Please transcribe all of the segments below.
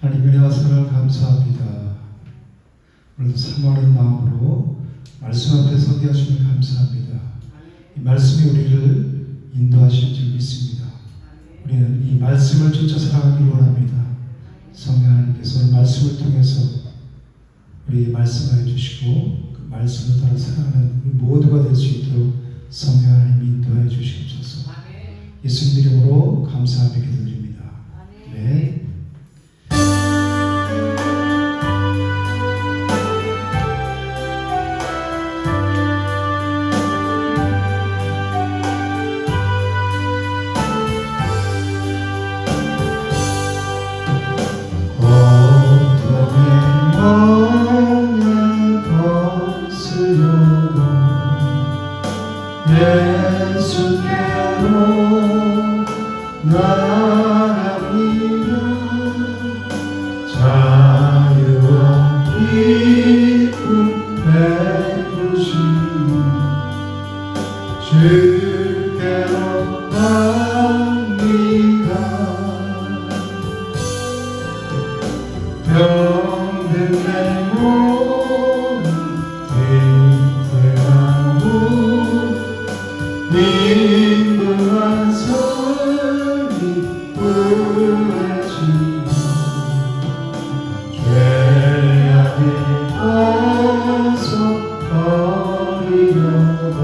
하나님 은혜와 사랑을 감사합니다. 오늘도 사모하는 마음으로 말씀 앞에 서게 하시면 감사합니다. 이 말씀이 우리를 인도하실 줄 믿습니다. 우리는 이 말씀을 쫓아 살아가길 원합니다. 성령 하나님께서 오늘 말씀을 통해서 우리 말씀하여 주시고 그 말씀을 따라 살아가는 우리 모두가 될 수 있도록 성령 하나님 인도하여 주시옵소서. 예수님 이름으로 감사하며 기도드립니다. 네. 예수께로 나아갑니다. 자유와 기쁨 베푸시니 주께로 갑니다. 병든 내 몸은 튼튼하고 인부한 삶이 부해지며 죄악을 벗어버리려고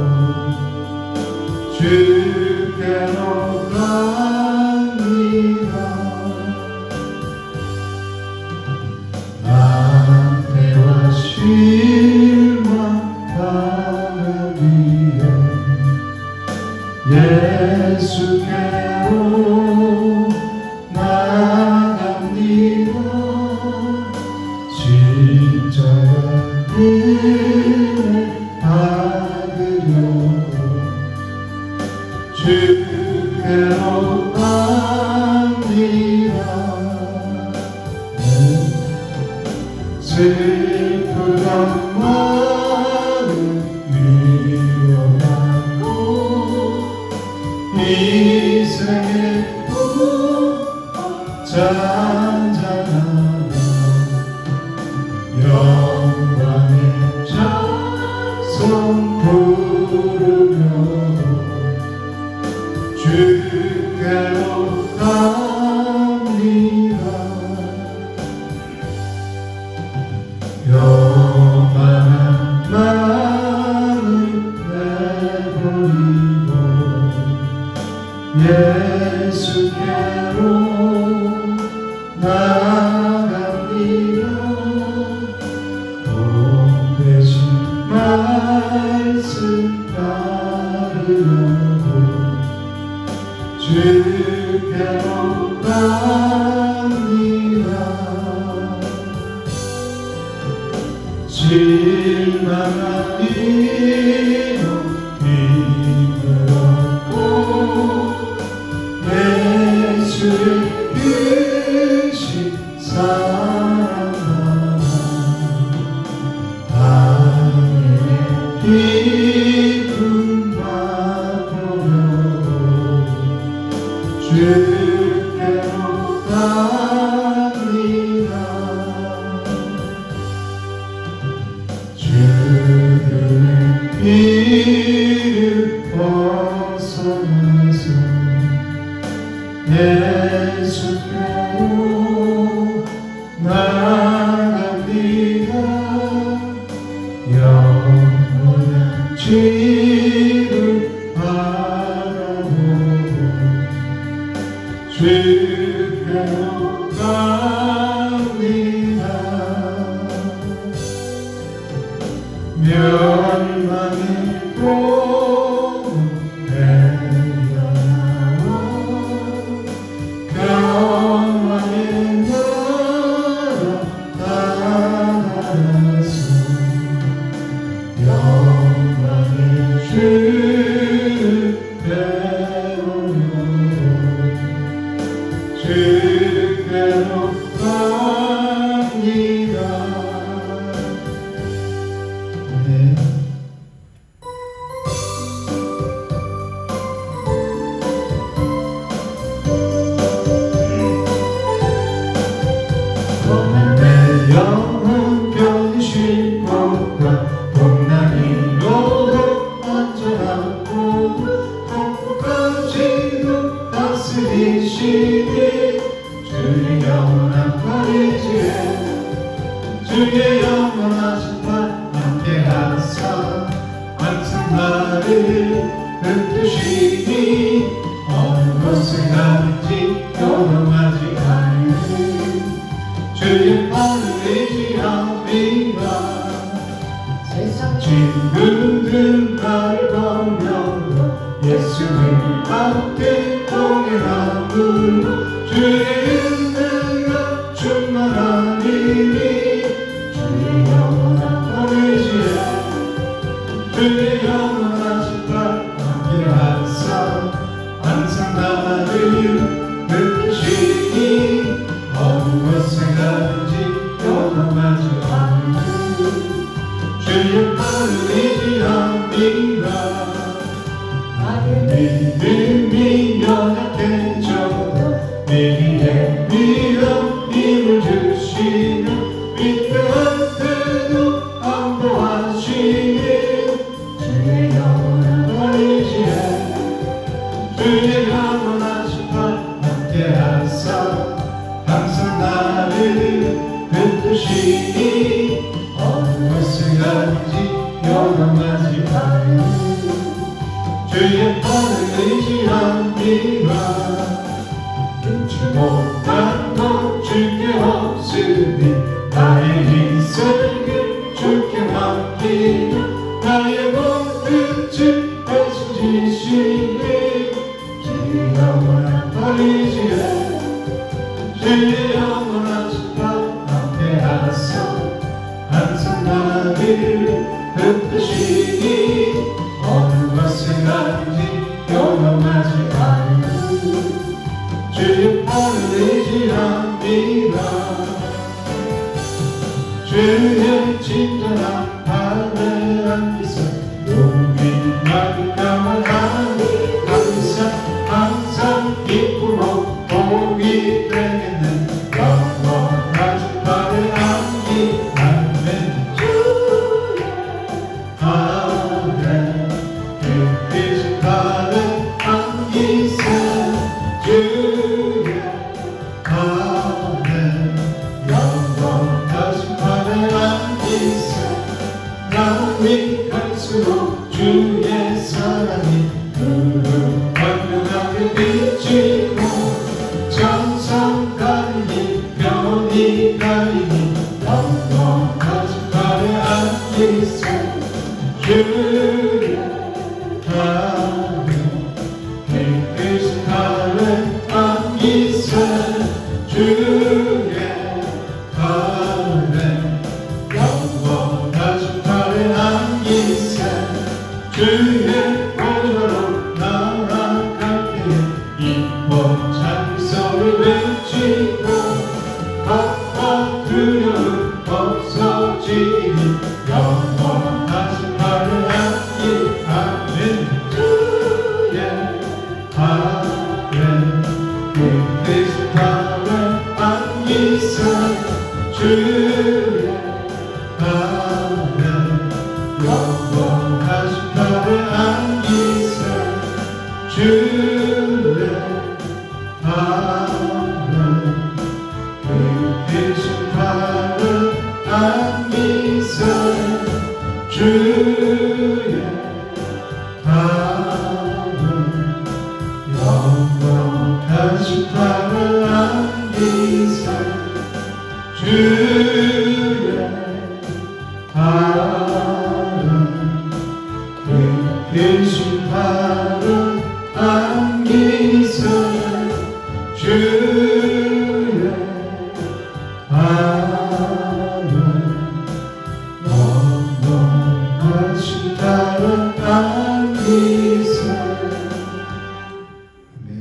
주께로 갑니다. 낭패와 실망 당하기에 예수께로 나아갑니다. 십자가 은혜 받으려고 주께로 갑니다. 슬프던 마음 위로하고 이 생의 꿈 찬양하며 영광의 찬송 부르며 주께로 갑니다. 요만한 마음을 내버리고 예수께로 나아갑니다. 복 되신 말씀 따르려고 주께로 갑니다. 실망한 이로 힘들었고 예수의 크신 사랑하나 하늘의 기쁨 받으려고 주께로 갑니다. 주님의 길을 벗어나서 예수께로 나아갑니다. 영원한 주를 바라보고 주께로 갑니다. 멸망의 꿈 내려나와 평화의 나라 따라서 영광의 주를 배우며 주께로 갑니다. 네. 내 영혼 편히 쉴 곳과 복락이로도 안전하고 끝까지도 다스리시니 주의 영원한 팔이지에 주의 영원하신 팔 함께하사 항상 나를 붙드시니 어느 곳에 가는지 요동하지 않으니 주의 팔을 의지합니다. 세상 친구들 나를 보며 예수님 함께 동행하므로 주의 은혜가 충만하니니 주의 영원한 의지에 주의 영원하신 팔 함께하사 항상 나를 붙드시니 어느 곳에 가는지 요동하지 않으니 주의 팔을 의지합니다. 나의 믿음이 연약해져도 내리에 위험 힘을 주시며 위태할 때도 안보하시니 주의 영원한 의지에 주의 영원하신 팔 함께하사 항상 나를 붙드시니 어느 곳에 가는지 요동하지 않으니 주의 팔을 의지합니다. 눈치 못한 것 주께 없으니 나의 인생을 주께 맡기며 나의 모든 짐 대신지시니 주의 영원한 팔이지에 주의 영원하신 팔 함께하사 항상 나를 붙드시니 어느 곳에 가는지 요동하지 않으니 주의 팔을 의지합니다. 주의 친절한 팔에 안기서 용기 말감을 하니 항상 기쁘고 복이 되겠는 영원하신 팔에 안기하면 아멘. 주의 팔에 안기세 주의 아멘. 영원하신 팔에 안기세 나이 갈수록 주의 사랑이 완벽하게 비치고 정성 가리니 변이 가리니 영원하신 팔에 안기세 주의 아멘. 깊으신 팔에 안기세 주의 아멘. 영원하신 팔에 안기세 주의 보좌로 나아갈 때에 이뻐 찬송을 외치고 겁과 두려움 없어지니 영원하신 팔을 안기하는 주의 아멘. 깊으신 팔을 안기세 주의 아멘. 영원하신 팔을 안기세 주의 아멘. 깊으신 팔을 안기세 주의 아멘. 영원하신 팔을 안기세 주의 아멘. 깊으신 팔을 안기세 주의 아멘. 영원하신 팔을 안기세 아멘.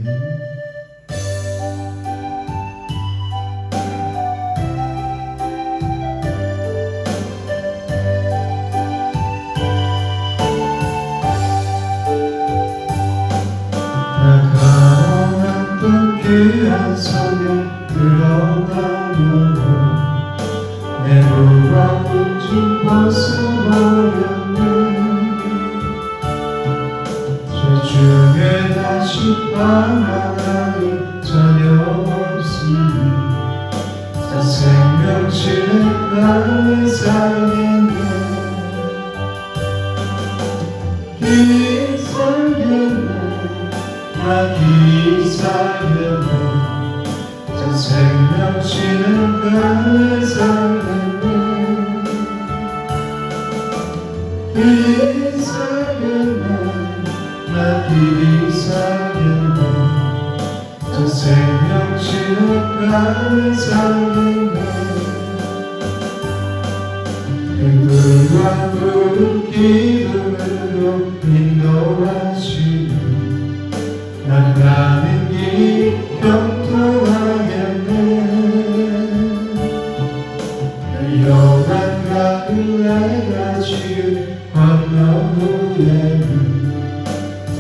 생명치는 나를 살겠네 길이 살겠네 나 길이 살겠네 저 생명치는 나를 살겠네 길이 살겠네 나 길이 살겠네 저 생명치는 나를 살겠네 그들과 푸른 기름으로 인도하시니 난 가는 길이 형통하겠네 요단강을 내가 지금 건너 후에는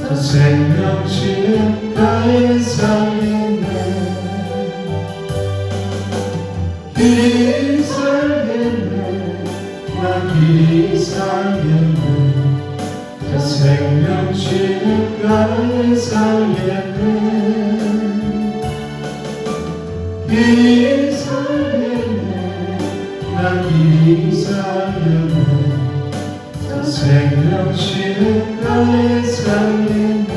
저 생명치는 나의 살겠네 길이 살겠네 나 길이 살겠네 저 생명치는 나의 살겠네 길이 살겠네 나 길이 살겠네 저 생명치는 나의 살겠네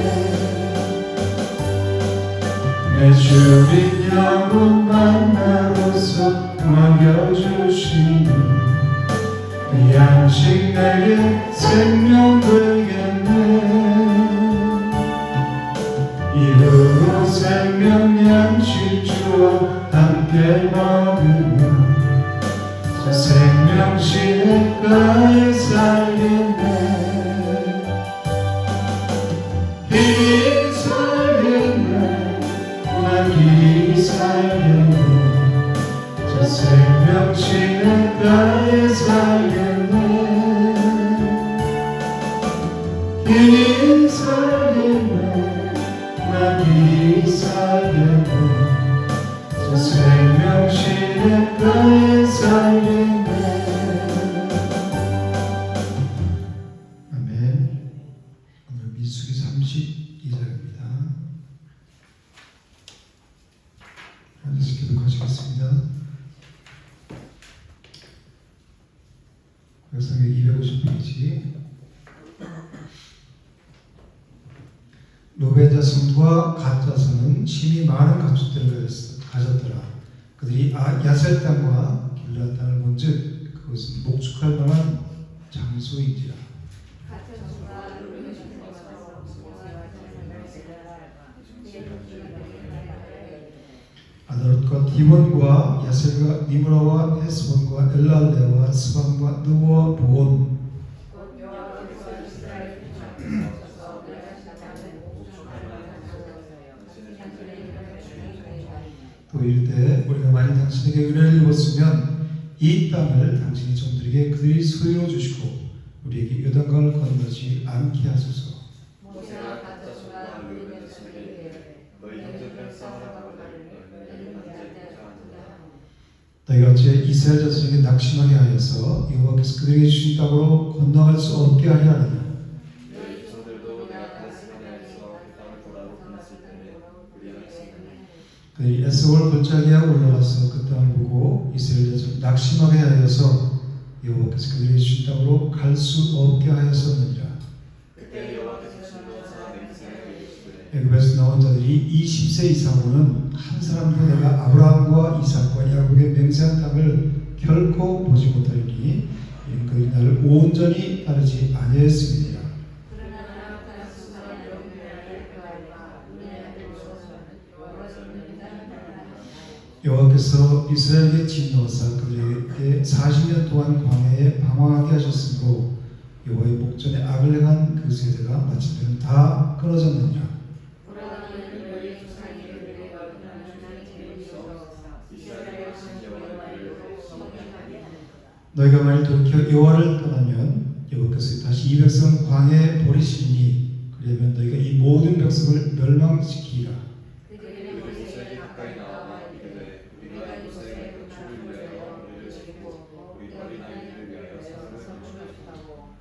내 주인 영혼 만나로서 먹여주시니 그 양식 내게 생명 되겠네 이후로 생명 양식 주와 함께 먹으며 저 생명치는 나의 살겠네 길이 살겠네 나 길이 살겠네 저 생명치는 나의 살겠네 길이 살겠네 나 길이 살겠네 저 생명치는 나의 살겠네 아멘. 오늘 민수기 32절입니다. 하나씩 기도하시겠습니다. 역사기 250페이지. 로벤 자손과 갓 자손은 심히 많은 가축들을 가졌더라. 그들이 야셀 땅과 길앗 땅을 본즉 그것은 목축할 만한 장소인지라. 아다롯과 디본과 야셀과 니므라와 헤스본과 엘랄레와 스방과 느와 보온 또 이르되 우리가 만일 당신에게 은혜를 입었으면 이 땅을 당신이 종들에게 그들이 소유로 주시고 우리에게 요단강을 건너지 않게 하소서. 너희가 어째 이스라엘 자손에게 낙심하게 하여서 여호와께서 그들에게 주신 땅으로 건너갈 수 없게 하려 하느냐. 그들이 에스골 골짜기에 올라가서 그 땅을 보고 이스라엘 자손을 낙심하게 하여서 여호와께서 그들에게 주신 땅으로 갈 수 없게 하였었느니라. 애굽에서 나온 자들이 20세 이상으로는 한 사람도 내가 아브라함과 이삭과 야곱의 맹세한 땅을 결코 보지 못하리니 이는 그들이 나를 온전히 따르지 아니하였음이니라. 여호와께서 이스라엘에게 진노하사 그들에게 40년 동안 광야에 방황하게 하셨으므로 여호와의 목전에 악을 행한 그 세대가 마침내는 다 끊어졌느니라. 너희가 만일 돌이켜 여호와를 떠나면 여호와께서 다시 이 백성을 광야에 버리시니 그러면 너희가 이 모든 백성을 멸망시키리라.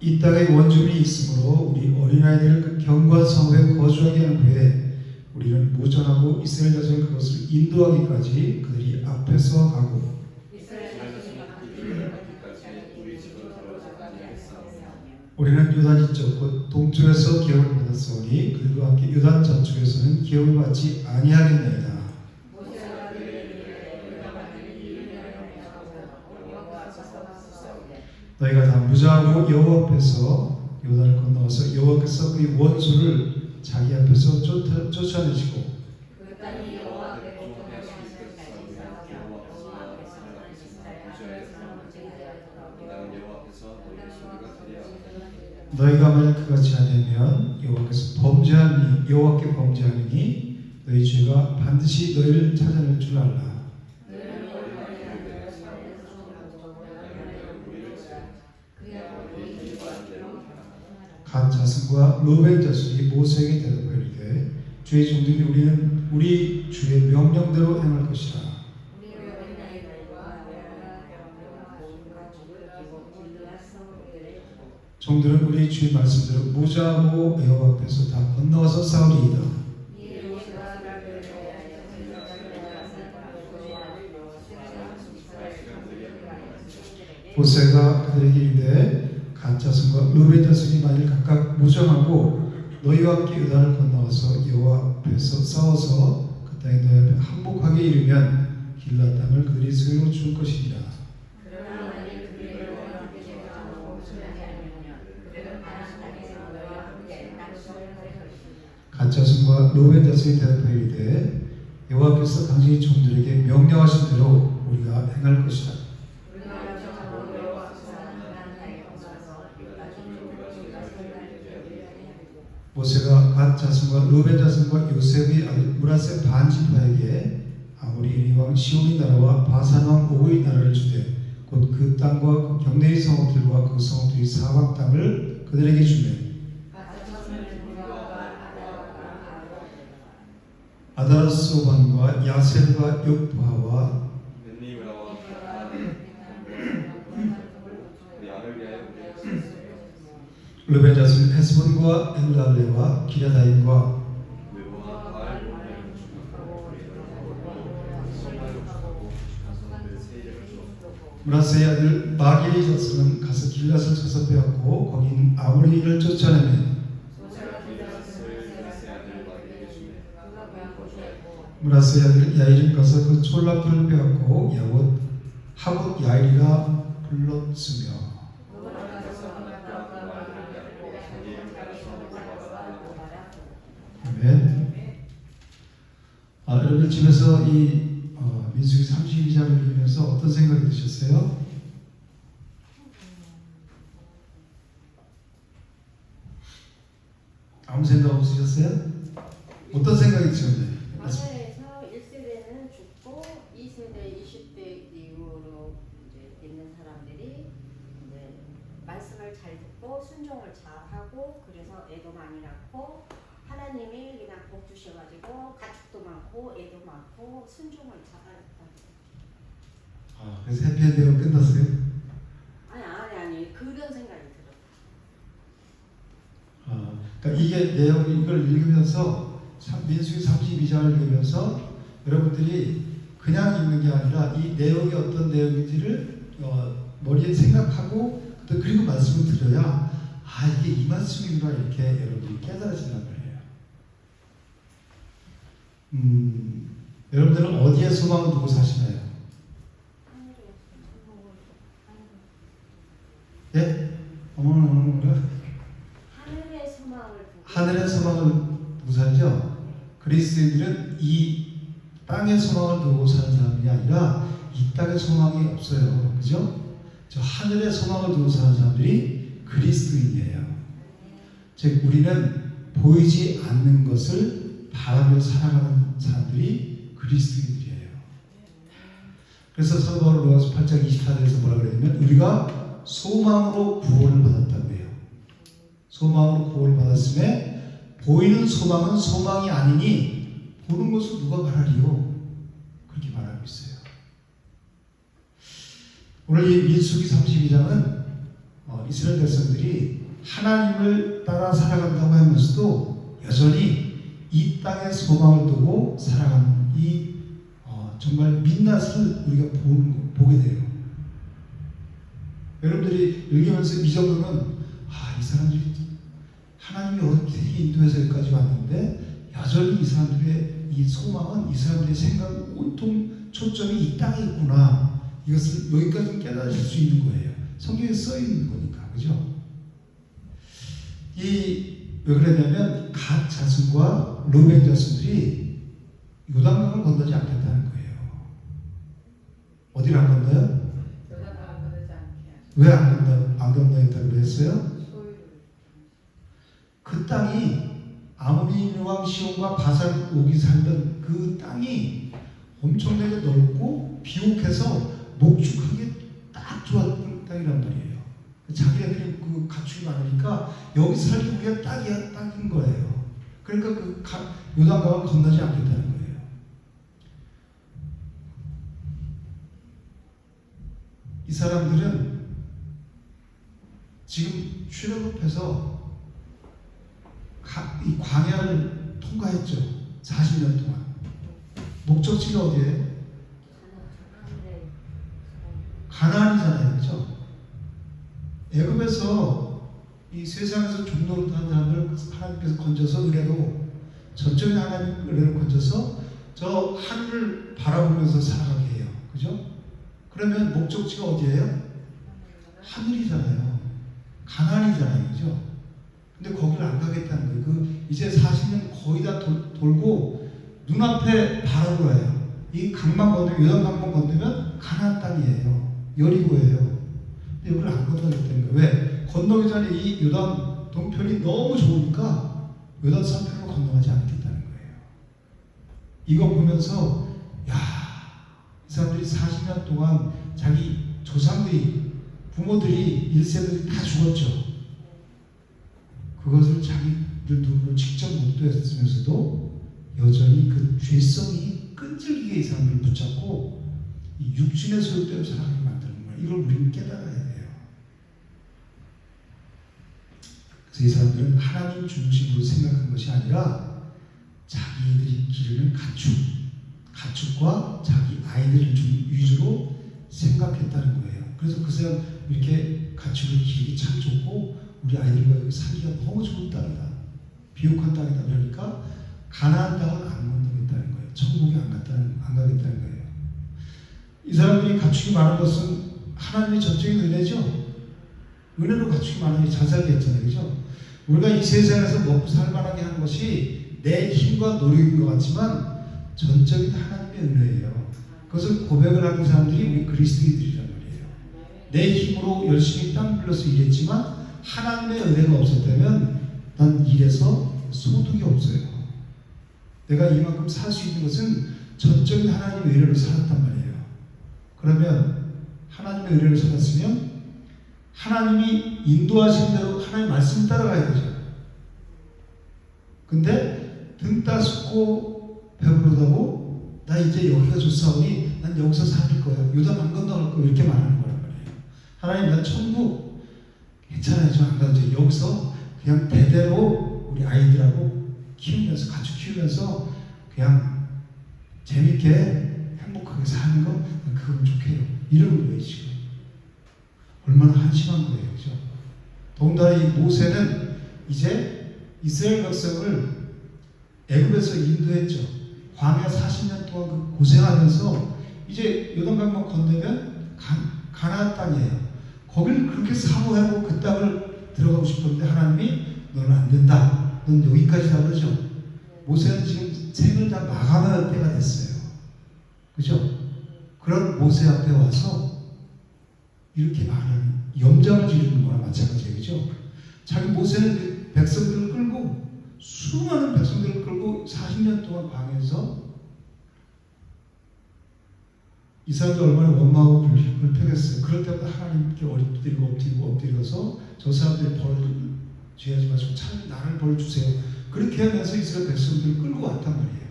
이 땅에 원주민이 있으므로 우리 어린아이들을 그 견고한 성읍에 거주하게 한 후에 우리는 무전하고 이스라엘 자손을 그것을 인도하기까지 그들이 앞에서 가고 우리는 요단 이쪽 곧 동쪽에서 기업을 받았으니 그들과 함께 요단 저쪽에서는 기업을 받지 아니하겠나이다. 너희가 다 무장하고 여호와 앞에서 요단을 건너와서 여호와께서 그의 원수를 자기 앞에서 쫓아내시고 너희가 만일 그같이 하려면 여호와께 범죄하느니 너희 죄가 반드시 너희를 찾아낼 줄 알라. 갓 자손과 루벤 자손이 모세에게 대답하이르되 주의 종들이 우리는 우리 주의 명령대로 행할 것이라. 종들은 우리 주의 말씀대로 모자하고 여호와 앞에서 다 건너와서 싸우리이다. 모세가 그들에게 이르되 갓 자손과 루벤 자손이 만일 각각 무장하고 너희와 함께 요단을 건너와서 여호와 앞에서 싸워서 그 땅에 너희 앞에 항복하게 이르면 길라 땅을 그들이 소유로 줄 것이니라. 갓 자손과 루벤 자손이 대답하이르되 여호와께서 당신이 종들에게 명령하신 대로 우리가 행할 것이다. 모세가 갓 자손과 루벤 자손과 요셉의 아들 므낫세 반지파에게 아모리 왕 시온의 나라와 바산 왕 오의 나라를 주되 곧 그 땅과 그 경내의 성읍들과 그 성읍들이 사방 땅을 그들에게 주매 아다라스오반과 야셀과 욕바와 루벤 자손 헤스본과 엘랄레와 기랴다임과 므낫세의 아들 마기의 자손은 가서 길앗을 쳐서 빼앗고 거기 있는 아모리인을 쫓아내며 므낫세의 아들 야일은 가서 그 촌락들을 빼앗고 하봇 야일이라 불렀으며. 아멘. 여러분들 집에서 이 민수기 32장을 읽으면서 어떤 생각이 드셨어요? 아무 생각 없으셨어요? 어떤 생각이 드셨나요? 마녀에서 1세대는 죽고 2세대, 20대 이후로 이제 있는 사람들이 이제 말씀을 잘 듣고 순종을 잘 하고 그래서 애도 많이 낳고 하나님이 그냥 복 주셔가지고 가축도 많고 애도 많고 순종을 잘하였다. 그래서 해피엔딩으로 끝났어요? 아니 그런 생각이 들었다. 그러니까 이게 내용 이걸 읽으면서 민수기 32장을 읽으면서 여러분들이 그냥 읽는 게 아니라 이 내용이 어떤 내용인지를 머리에 생각하고 또 그리고 말씀을 들어야 이게 이 말씀인가 이렇게 여러분들이 깨달아진단 말이에요. 여러분들은 어디에 소망을 두고 사시나요? 네? 하늘의 소망을 두고 살죠? 그리스도인들은 이 땅의 소망을 두고 사는 사람이 아니라 이 땅의 소망이 없어요. 그죠? 저 하늘의 소망을 두고 사는 사람들이 그리스도인이에요. 즉 우리는 보이지 않는 것을 바라며 살아가는 사람들이 그리스도인들이에요. 그래서 사도 바울 로마서 8장 24절에서 뭐라 그랬냐면 우리가 소망으로 구원을 받았다고 해요. 소망으로 구원을 받았음에 보이는 소망은 소망이 아니니 보는 것을 누가 말하리요? 그렇게 말하고 있어요. 오늘 이 민수기 32장은 이스라엘 백성들이 하나님을 따라 살아간다고 하면서도 여전히 이 땅의 소망을 두고 살아가는 이 정말 민낯을 우리가 보게 돼요. 여러분들이 읽으면서 이 정도면 이 사람들이 하나님이 어떻게 인도해서 여기까지 왔는데 여전히 이 사람들의 이 소망은, 이 사람들의 생각은 온통 초점이 이 땅에 있구나. 이것을 여기까지 깨달으실 수 있는 거예요. 성경에 써 있는 거니까. 그죠? 왜 그러냐면 갓 자손과 르벤 자손들이 요단강을 건너지 않겠다는 거예요. 어디를 안 건너요? 왜 안 건너겠다고 했어요? 그 땅이 아모리 왕 시온과 바산 옥이 살던 그 땅이 엄청나게 넓고 비옥해서 목축하기 딱 좋았던 땅이란 말이에요. 자기네들이 그 가축이 많으니까 여기 살기 우리가 딱인 거예요. 그러니까 그 요단강을 건너지 않겠다는 거예요. 이 사람들은 지금 출애굽해서 이 광야를 통과했죠. 40년 동안. 목적지가 어디예요? 가나안이잖아요. 그렇죠? 애굽에서 이 세상에서 종노릇 하는 사람들을 하나님께서 건져서 은혜로, 전적인 하나님 은혜로 건져서 저 하늘을 바라보면서 살아가게 해요. 그죠? 그러면 목적지가 어디예요? 하늘이잖아요. 가나안이잖아요. 그죠? 근데 거기를 안 가겠다는 거예요. 이제 40년 거의 다 돌고 눈앞에 바라보아요. 이 강만 건너면, 요단강만 건너면 가나안 땅이에요. 여리고예요. 근데 여기를 안 건너겠다는 거예요. 왜? 건너기 전에 이 요단 동편이 너무 좋으니까 요단 서편으로 건너가지 않겠다는 거예요. 이거 보면서 이 사람들이 40년 동안 자기 조상들이, 부모들이, 1세들이 다 죽었죠. 그것을 자기들 눈으로 직접 목도했으면서도 여전히 그 죄성이 끈질기게 이 사람들을 붙잡고 이 육신의 소욕대로 살아가게 만드는 거예요. 이걸 우리는 깨달아야 돼요. 그래서 이 사람들은 하나님 중심으로 생각한 것이 아니라 자기들이 기르는 가축과 자기 아이들을 위주로 생각했다는 거예요. 그래서 그 사람 이렇게 가축을 기르기 참 좋고 우리 아이들과 여기 살기가 너무 좋은 땅이다, 비옥한 땅이다. 그러니까 가나안 땅은 안 건너겠다는 거예요. 천국에 안 가겠다는 거예요. 이 사람들이 가축이 많은 것은 하나님의 전적인 은혜죠. 은혜로 가축이 많으니 잘 살게 했잖아요. 그죠? 우리가 이 세상에서 먹고 살만하게 하는 것이 내 힘과 노력인 것 같지만 전적인 하나님의 은혜예요. 그것을 고백을 하는 사람들이 우리 그리스도인들이란 말이에요. 내 힘으로 열심히 땀 흘려서 일했지만 하나님의 은혜가 없었다면 난 일해서 소득이 없어요. 내가 이만큼 살 수 있는 것은 전적인 하나님의 은혜로 살았단 말이에요. 그러면 하나님의 은혜로 살았으면 하나님이 인도하신 대로 하나님 말씀 따라가야 되죠. 근데 등 따숩고 배부르다고 나 이제 여기가 좋사오니 난 여기서 살 거야, 요단 안 건너갈 거야, 이렇게 말하는 거란 말이에요. 하나님, 난 천국 괜찮아요, 저 안 가도 돼요. 여기서 그냥 대대로 우리 아이들하고 키우면서, 가축 키우면서 그냥 재밌게 행복하게 사는 거, 그건 좋게요. 이러는 거예요. 지금 얼마나 한심한 거예요. 그죠? 더군다나 이 모세는 이제 이스라엘 백성을 애굽에서 인도했죠. 광야 40년 동안 그 고생하면서 이제 요단강만 건너면 가나안 땅이에요. 거기를 그렇게 사모하고 그 땅을 들어가고 싶었는데 하나님이 너는 안 된다, 넌 여기까지다 그러죠. 모세는 지금 생을 다 마감할 때가 됐어요. 그죠? 그런 모세 앞에 와서 이렇게 말하는, 염장을 지르는 거나 마찬가지예요. 그죠? 자기 모세는 그 백성들을 끌고, 수많은 백성들을 끌고 40년 동안 광야에서, 이 사람들 얼마나 원망하고 불평했어요. 그럴 때마다 하나님께 엎드리고서 저 사람들이 벌을 죄하지 마시고 차라리 나를 벌 주세요. 그렇게 하면서 이스라엘 백성들을 끌고 왔단 말이에요.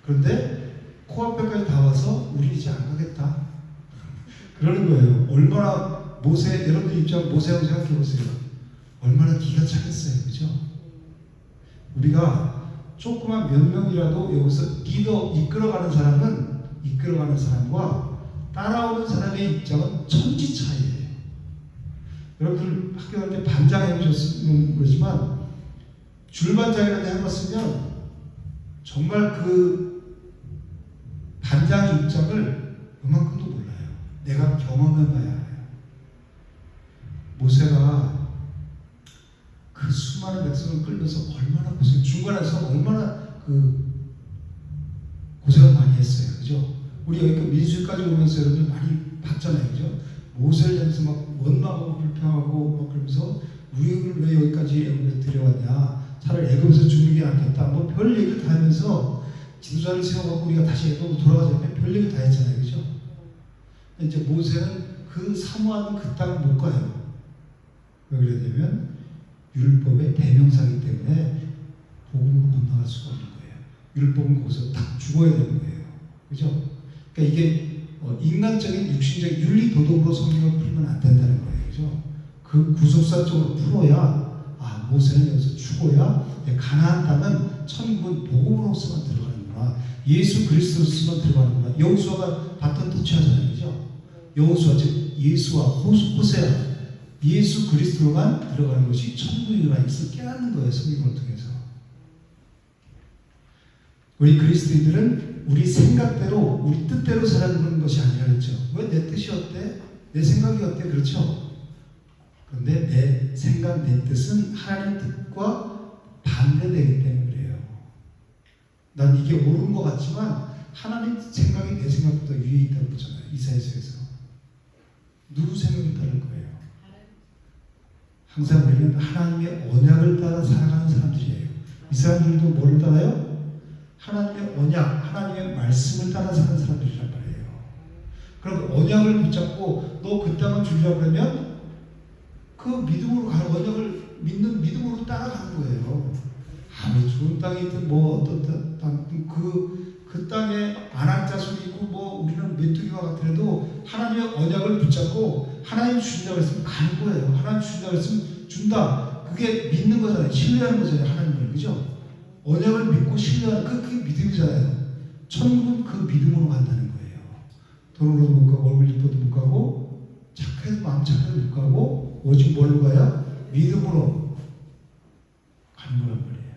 그런데 코앞에까지 다 와서 우리 이제 안 가겠다 그러는 거예요. 얼마나 여러분들 입장 모세하고 생각해 보세요. 얼마나 기가 차겠어요. 그죠? 우리가 조그만 몇 명이라도 여기서 이끌어가는 사람과 따라오는 사람의 입장은 천지 차이예요. 여러분들 학교 갈 때 반장 해보셨으면 모르지만 줄반장이라도 해봤으면 정말 그 반장 입장을 요만큼도 몰라요. 내가 경험해봐야 해요. 모세가 그 수많은 백성을 끌면서 얼마나 중간에서 얼마나 고생을 많이 했어요. 그죠? 우리 여기 민수까지 오면서 여러분들 많이 봤잖아요. 그죠? 모세를 향해서 막 원망하고 불평하고 막 그러면서 우리를 왜 여기까지 애굽에 들여왔냐? 차라리 애굽에서 죽는 게 낫겠다. 뭐 별 얘기를 다 하면서 지도자를 세워갖고 우리가 다시 애굽으로 돌아가자면 별 얘기 다 했잖아요. 그죠? 이제 모세는 그 사모하는 그 땅을 못 가요. 왜 그러냐면 율법의 대명사이기 때문에 복음으로 건너갈 수가 없는 거예요. 율법은 거기서 딱 죽어야 되는 거예요. 그죠? 그러니까 이게 인간적인 육신적인 윤리 도덕으로 성경을 풀면 안 된다는 거예요. 그죠? 그 구속사적으로 풀어야 모세는 여기서 죽어야 가나안 땅은 천국은 복음으로서만 들어가는구나. 예수 그리스도로서만 들어가는구나. 여호수아가 바톤 터치하잖아요. 그죠? 여호수아 즉 예수와 호세아 예수 그리스도로만 들어가는 것이 천국이구나. 이것을 깨닫는 거예요. 성경을 통해서. 우리 그리스도인들은 우리 생각대로 우리 뜻대로 살아가는 것이 아니라 그랬죠. 왜 내 뜻이 어때? 내 생각이 어때? 그렇죠? 그런데 내 생각, 내 뜻은 하나님 뜻과 반대되기 때문에 그래요. 난 이게 옳은 것 같지만 하나님 생각이 내 생각보다 위에 있다고 그러잖아요. 이사야서에서. 누구 생각을 따를 거예요? 항상 우리는 하나님의 언약을 따라 살아가는 사람들이에요. 이 사람들도 뭐를 따라요? 하나님의 언약, 하나님의 말씀을 따라 사는 사람들이란 말이에요. 그럼 언약을 붙잡고 너 그 땅을 주려고 그러면 그 믿음으로 가는 언약을 믿는 믿음으로 따라가는 거예요. 아무리 좋은 땅이든 뭐 어떤 땅, 그 땅에 안악자손이 있고 뭐 우리는 메뚜기와 같더라도 하나님의 언약을 붙잡고 하나님 주신다고 했으면 가는 거예요. 하나님 주신다고 했으면 준다. 그게 믿는 거잖아요. 신뢰하는 거잖아요. 하나님을. 그죠? 언약을 믿고 신뢰하는 그게 믿음이잖아요. 천국은 그 믿음으로 간다는 거예요. 돈으로도 못 가고 얼굴 이뻐도 못 가고 착해도 마음 착해도 못 가고 오직 뭘로 가야? 믿음으로 가는 거란 말이에요.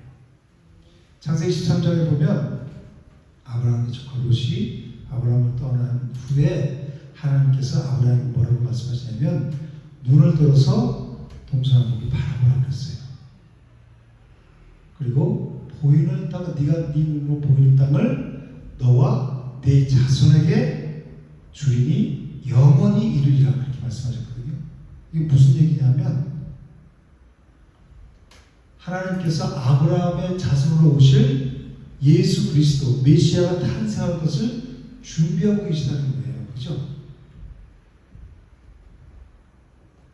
창세기 13장에 보면 아브라함의 조카 롯이 아브라함을 떠난 후에 하나님께서 아브라함에게 뭐라고 말씀하시냐면 눈을 들어서 동서남북을 바라보라 그랬어요. 그리고 보이는 땅, 네가 네 눈으로 보이는 땅을 너와 네 자손에게 주리니 영원히 이루리라 그렇게 말씀하셨거든요. 이게 무슨 얘기냐면 하나님께서 아브라함의 자손으로 오실 예수 그리스도 메시아가 탄생할 것을 준비하고 계시다는 거예요. 그죠?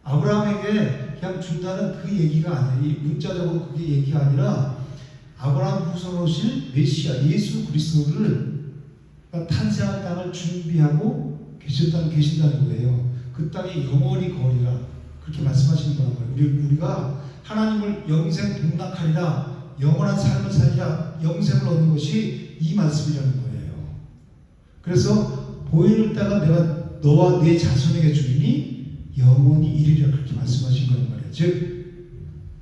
아브라함에게 그냥 준다는 그 얘기가 아니에요. 이 문자적으로 그게 얘기가 아니라 아브라함 후손으로 오실 메시아 예수 그리스도를 탄생할 땅을 준비하고 계신다는 거예요. 그 땅에 영원히 거리라 그렇게 말씀하시는 거란 말이에요. 우리가 하나님을 영생 동락하리라 영원한 삶을 살리라 영생을 얻는 것이 이 말씀이라는 거예요. 그래서 보이는 땅은 내가 너와 네 자손에게 주리니 영원히 이르리라 그렇게 말씀하신 거란 말이에요. 즉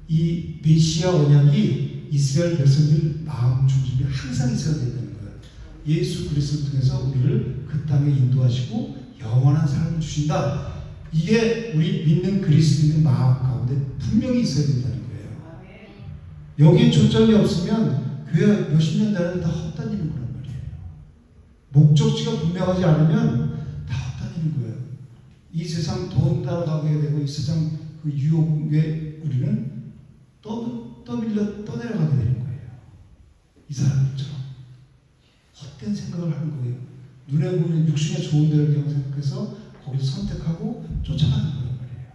이 메시아 언약이 이스라엘 백성들 마음 중심에 항상 있어야 된다는 거예요. 예수 그리스도를 통해서 우리를 그 땅에 인도하시고 영원한 삶을 주신다. 이게 우리 믿는 그리스도인의 마음 가운데 분명히 있어야 된다는 거예요. 여기에 초점이 없으면 교회 몇십 년 다니는 다 헛다니는 거란 말이에요. 목적지가 분명하지 않으면 다 헛다니는 거예요. 이 세상 돈 따라가게 되고 이 세상 그 유혹에 우리는 떠내려가게 되는 거예요. 이 사람들처럼 헛된 생각을 하는 거예요. 눈에 보이는 육신에 좋은 데를 그냥 생각해서 거기서 선택하고 쫓아가는 거란 말이에요.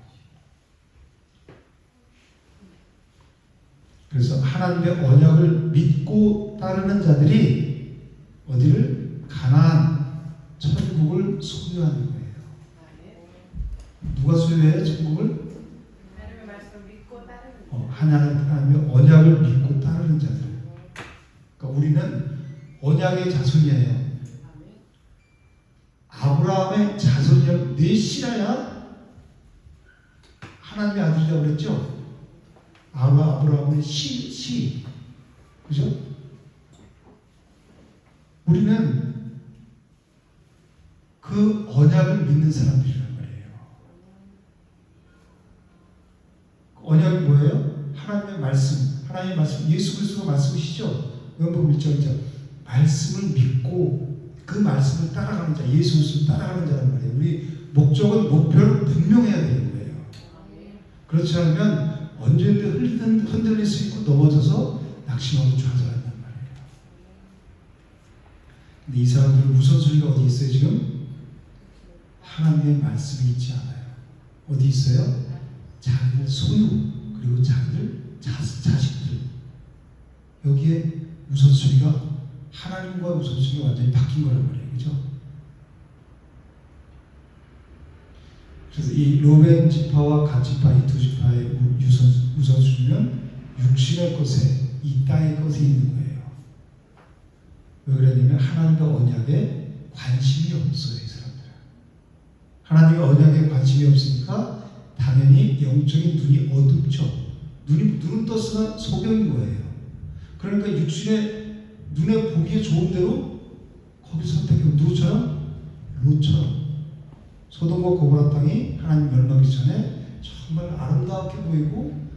그래서 하나님의 언약을 믿고 따르는 자들이 어디를? 가나안 천국을 소유하는 거예요. 누가 소유해요? 천국을? 하나님의 말씀을 믿고 따르는 하나님의 언약을 믿고 따르는 자들. 그러니까 우리는 언약의 자손이에요. 아브라함의 자손이라고 넷이라야 하나님의 아들이라고 그랬죠? 아브라함의 씨. 그죠? 우리는 그 언약을 믿는 사람들이란 말이에요. 언약이 뭐예요? 하나님의 말씀, 예수 그리스도가 말씀이시죠? 요한복음 1장이죠. 말씀을 믿고 그 말씀을 따라가는 자, 예수 그리스도를 따라가는 자란 말이에요. 우리 목적은, 목표를 분명해야 되는 거예요. 그렇지 않으면 언제든 흔들릴 수 있고 넘어져서 낙심하고 좌절한단 말이에요. 근데 이 사람들은 우선순위가 어디 있어요 지금? 하나님의 말씀이 있지 않아요. 어디 있어요? 자기들 소유, 그리고 자기들 자식들. 여기에 우선순위가, 하나님과 우선순위가 완전히 바뀐 거란 말이에요. 그죠? 그래서 이 로벤 지파와 갓 지파, 이 두 지파의 우선순위는 육신의 것에, 이 땅의 것에 있는 거예요. 왜 그러냐면 하나님과 언약에 관심이 없어요. 이 사람들은. 하나님과 언약에 관심이 없으니까 당연히 영적인 눈이 어둡죠. 눈은 떴으나 소경인 거예요. 그러니까 육신의 눈에 보기에 좋은 대로 거기 선택해요. 누구처럼? 롯처럼. 소돔과 고모라 땅이 하나님 멸망하기 전에 정말 아름답게 보이고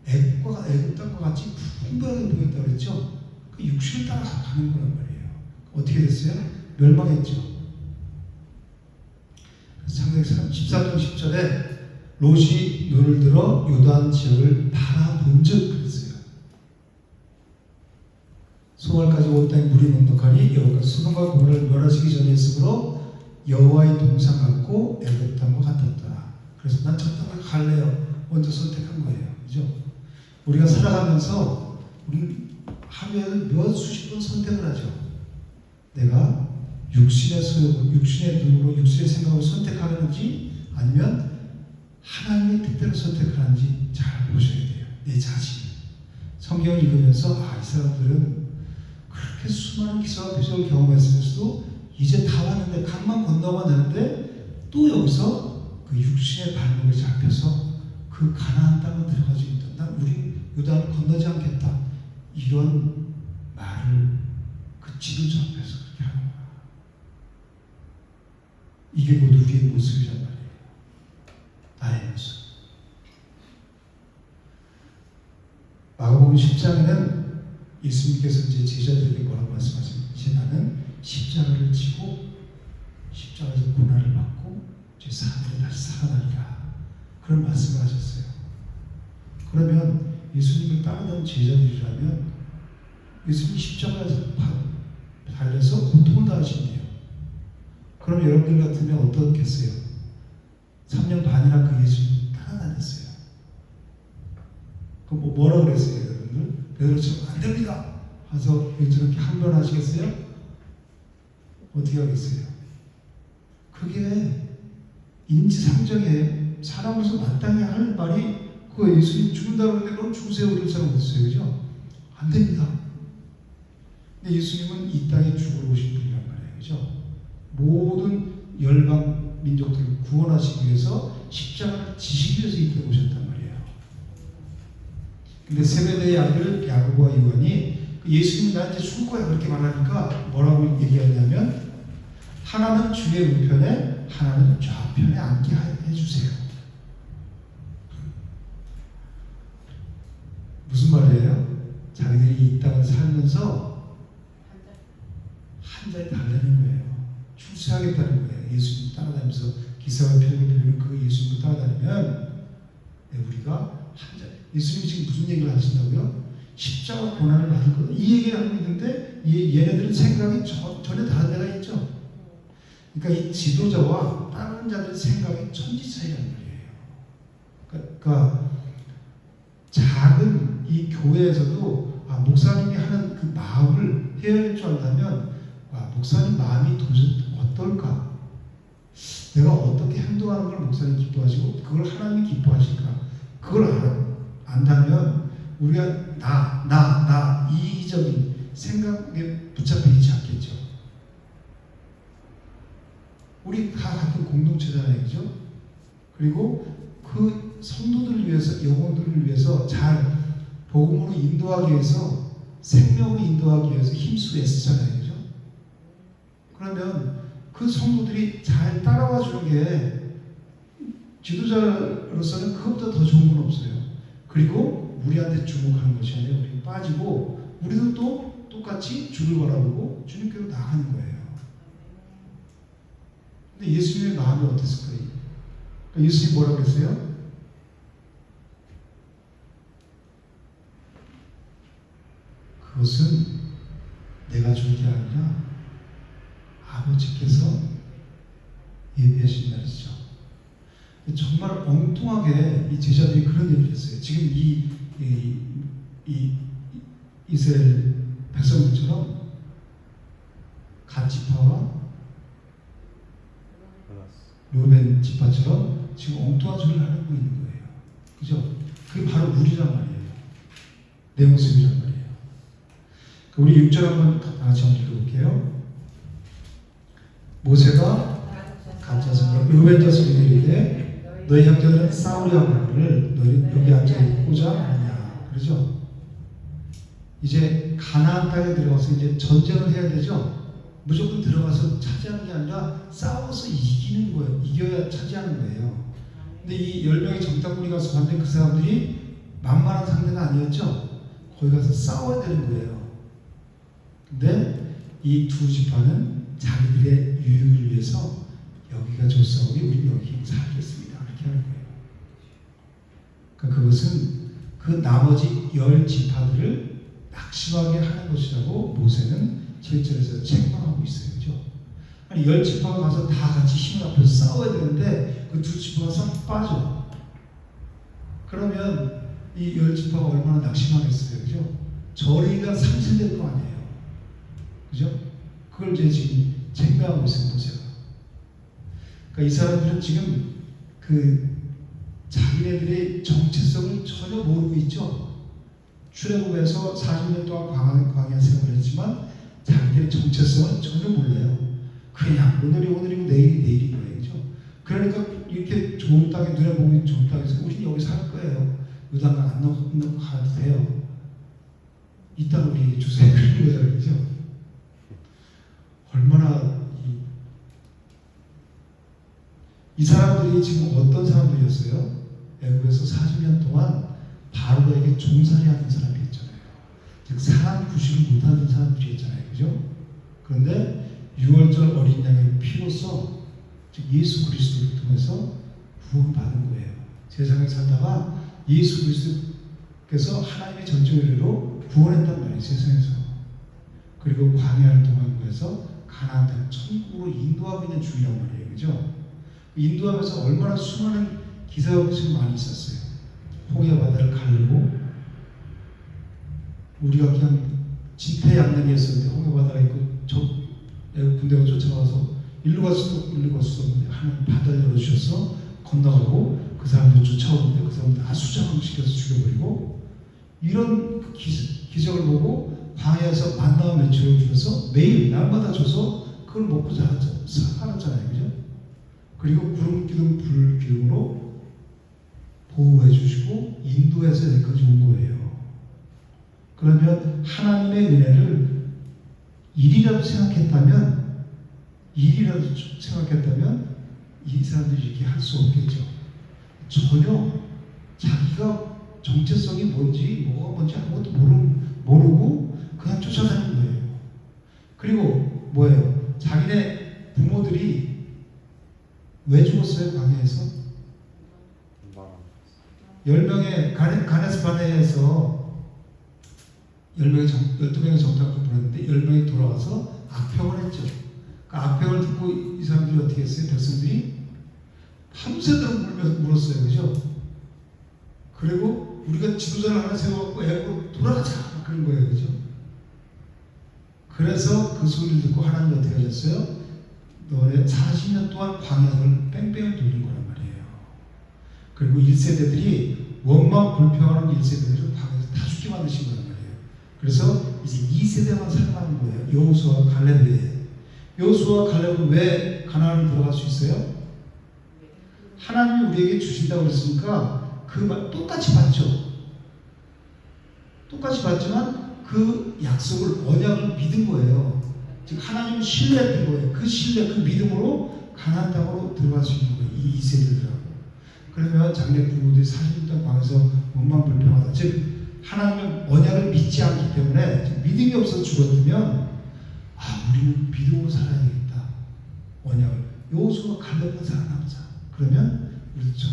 애국 땅과 같이 풍부하게 보였다고 그랬죠. 그 육신을 따라가는 거란 말이에요. 어떻게 됐어요? 멸망했죠. 창세기 13장 10절에 롯이 눈을 들어 요단 지역을 바라본즉 그랬어요. 소알까지 온 땅에 물이 넉넉하니 여호와께서 소돔과 고모라를 멸하시기 전에 있으므로 여호와의 동상 같고 애굽 땅과 같았다. 그래서 난 저 땅을 갈래요. 먼저 선택한 거예요. 그죠? 우리가 살아가면서 우리는 하루에 몇 수십 번 선택을 하죠. 내가 육신의 소욕, 육신의 눈으로, 육신의 생각을 선택하는지 아니면 하나님의 뜻대로 선택하는지 잘 보셔야 돼요. 내 자신. 성경을 읽으면서 이 사람들은 그렇게 수많은 기사와 표적을 경험했으면서도 이제 다 왔는데, 강만 건너가면 되는데 또 여기서 그 육신의 발목에 잡혀서 그 가나안 땅을 들어가지 못한다. 우리 요단을 건너지 않겠다. 이런 말을 그 지도자 앞에서 그렇게 하는 거야. 이게 모두 우리의 모습이란 말이에요. 나의 모습. 마가복음 10장에는 예수님께서 이제 제자들에게 뭐라고 말씀하시냐면 십자가를 지고 십자가에서 고난을 받고 제 사람들이 다시 살아나리라, 그런 말씀을 하셨어요. 그러면 예수님을 따르던 제자들이라면 예수님이 십자가에서 달려서 고통을 당하신대요. 그럼 여러분들 같으면 어떻겠어요? 3년 반이나 그 예수님 따라다녔어요. 그럼 뭐라고 그랬어요 여러분들? 베드로처럼 안 됩니다 하서 저렇게 항변하시겠어요? 어떻게 하겠어요? 그게 인지상정에 사람으로서 마땅히 할 말이, 그거 예수님 죽는다고 하는데 그럼 죽으세요 그럴 사람 없어요. 그죠? 안 됩니다. 근데 예수님은 이 땅에 죽으러 오신 분이란 말이에요. 그죠? 모든 열방 민족들을 구원하시기 위해서 십자가를 지시기 위해서 이 땅에 오셨단 말이에요. 근데 세베대의 아들 야고보와 요한이 예수님이 나 이제 죽을 거야 그렇게 말하니까 뭐라고 얘기하냐면, 하나는 주의 우편에 하나는 좌편에 앉게 해주세요. 무슨 말이에요? 자기들이 이 땅을 살면서 한 자리 달라는 거예요. 출세하겠다는 거예요. 예수님 따라다니면서 기사와 표적을 배우는 그 예수님을 따라다니면 우리가 한 자리. 예수님이 지금 무슨 얘기를 하신다고요? 십자가 고난을 받을 것, 이 얘기를 하고 있는데 얘네들은 생각이 전혀 다른 데가 있죠. 그러니까 이 지도자와 다른 자들의 생각이 천지 차이란 말이에요. 그러니까 작은 이 교회에서도 목사님이 하는 그 마음을 헤아릴 줄 안다면 목사님 마음이 도대체 어떨까? 내가 어떻게 행동하는 걸 목사님 기뻐하시고 그걸 하나님이 기뻐하실까? 그걸 안다면 우리가 나 이기적인 생각에 붙잡히지 않겠죠. 우리 다 같은 공동체잖아요. 그죠? 그리고 그 성도들을 위해서, 영혼들을 위해서 잘 복음으로 인도하기 위해서, 생명으로 인도하기 위해서 힘쓰고 애쓰잖아요. 그죠? 그러면 그 성도들이 잘 따라와 주는 게 지도자로서는 그것보다 더 좋은 건 없어요. 그리고 우리한테 주목하는 것이 아니라 우리 빠지고 우리도 또 똑같이 주를 바라보고 주님께로 나가는 거예요. 근데 예수님의 마음이 어땠을까요? 그러니까 예수님이 뭐라고 그랬어요? 그것은 내가 준 게 아니라 아버지께서 예비하신 날이죠. 정말 엉뚱하게 이 제자들이 그런 얘기를 했어요. 지금 이 이스라엘 백성들처럼 갓 지파와 르벤 지파처럼 지금 엉뚱한 소리를 하고 있는 거예요. 그죠? 그게 바로 우리란 말이에요. 내 모습이란 말이에요. 우리 6절 한번 같이 한번 읽어볼게요. 모세가 갓 자손과 르벤 자손에게 이르되 너희 형제들은 싸우려 하거늘 너희 여기 앉아 있고자 하느냐. 그러죠? 이제 가나안 땅에 들어가서 이제 전쟁을 해야 되죠. 무조건 들어가서 차지하는 게 아니라 싸워서 이기는 거예요. 이겨야 차지하는 거예요. 근데 이 10명의 정탐꾼이 가서 봤는데 그 사람들이 만만한 상대가 아니었죠. 거기 가서 싸워야 되는 거예요. 근데 이 두 지파는 자기들의 유익을 위해서 여기가 좋사오니 우리 여기 살겠습니다. 이렇게 하는 거예요. 그러니까 그것은 그 나머지 10지파들을 낙심하게 하는 것이라고 모세는 7절에서 책망하고 있어요. 그죠? 아니 10지파가 가서 다 같이 힘을 합해서 싸워야 되는데 그 두 지파가 싹 빠져. 그러면 이 10지파가 얼마나 낙심하겠어요. 그죠? 저리가 상실될 거 아니에요. 그죠? 그걸 이제 지금 책망하고 있어요. 모세가. 그러니까 이 사람들은 지금 그 자기네들의 정체성을 전혀 모르고 있죠. 출애굽에서 40년 동안 광야 생활을 했지만 자기들의 정체성은 전혀 몰라요. 그냥 오늘이 오늘이고 내일이 내일인 거예요. 그죠? 그러니까 이렇게 좋은 땅에 눈에 보면 좋은 땅에서 우리는 여기 살 거예요. 요단강 안 넣고 가도 돼요. 이 땅 우리 주세요. 그런 거잖아요. 그죠? 얼마나 이 사람들이 지금 어떤 사람들이었어요? 애굽에서 40년 동안 바로에게 종살이하는 사람이었잖아요. 즉 사람 구실을 못하는 사람들이었잖아요. 그죠? 그런데 6월절 어린 양의 피로써 즉 예수 그리스도를 통해서 구원받은 거예요. 세상에 살다가 예수 그리스도께서 하나님의 전적 은혜로 구원했단 말이에요. 세상에서. 그리고 광야를 통한 거에서 가나안 땅 천국으로 인도하고 있는 중이란 말이에요. 그죠? 인도하면서 얼마나 수많은 기사가 지금 많이 있었어요. 홍해 바다를 가르고 우리가 그냥 진퇴양난이었었는데 홍해 바다가 있고 애국 군대가 쫓아와서 일로 갈 수도 없는데 하나님 바다를 열어주셔서 건너가고 그 사람들 쫓아오는데 그 사람들 다 수장시켜서 죽여버리고 이런 그 기적을 보고 광야에서 만나와 매출을 주셔서 매일 날마다 줘서 그걸 먹고 살았잖아요. 그죠? 그리고 구름 기둥 불 기둥으로 보호해 주시고 인도해서 여기까지 온 거예요. 그러면 하나님의 은혜를 일이라도 생각했다면 이 사람들이 이렇게 할 수 없겠죠. 전혀 자기가 정체성이 뭔지 뭐가 뭔지 아무것도 모르고 그냥 쫓아다니는 거예요. 그리고 뭐예요? 자기네 부모들이 왜 죽었어요? 광야에서 10명의 가네스 바네에서 12명의 정탐꾼을 보냈는데 10명이 돌아와서 악평을 했죠. 그 악평을 듣고 이 사람들이 어떻게 했어요? 백성들이 밤새도록 물었어요. 그죠? 그리고 우리가 지도자를 하나 세워갖고 애고 돌아가자 그런 거예요. 그죠? 그래서 그 소리를 듣고 하나님이 어떻게 하셨어요? 너네 40년 동안 광야를 뺑뺑을 돌린 거란 말이에요. 그리고 1세대들이 원망 불평하는 1세대들을 광야에서 다 죽게 만드신 거란 말이에요. 그래서 이제 2세대만 살아남은 거예요. 여호수아와 갈렙 외에. 여호수아와 갈렙은 왜 가나안을 들어갈 수 있어요? 하나님이 우리에게 주신다고 그랬으니까 그 말 똑같이 받죠. 똑같이 받지만 그 약속을 언약을 믿은 거예요. 즉 하나님을 신뢰했던 거예요. 그 신뢰, 그 믿음으로 가나안 땅으로 들어갈 수 있는 거예요. 이 세대들하고. 그러면 장래 부모들이 40년 방에서 몸만 불평하다. 즉 하나님의 언약을 믿지 않기 때문에 믿음이 없어서 죽었으면 우리는 믿음으로 살아야 되겠다. 언약을. 여호수아가 갈렙과 살아남자. 그러면 우리도 저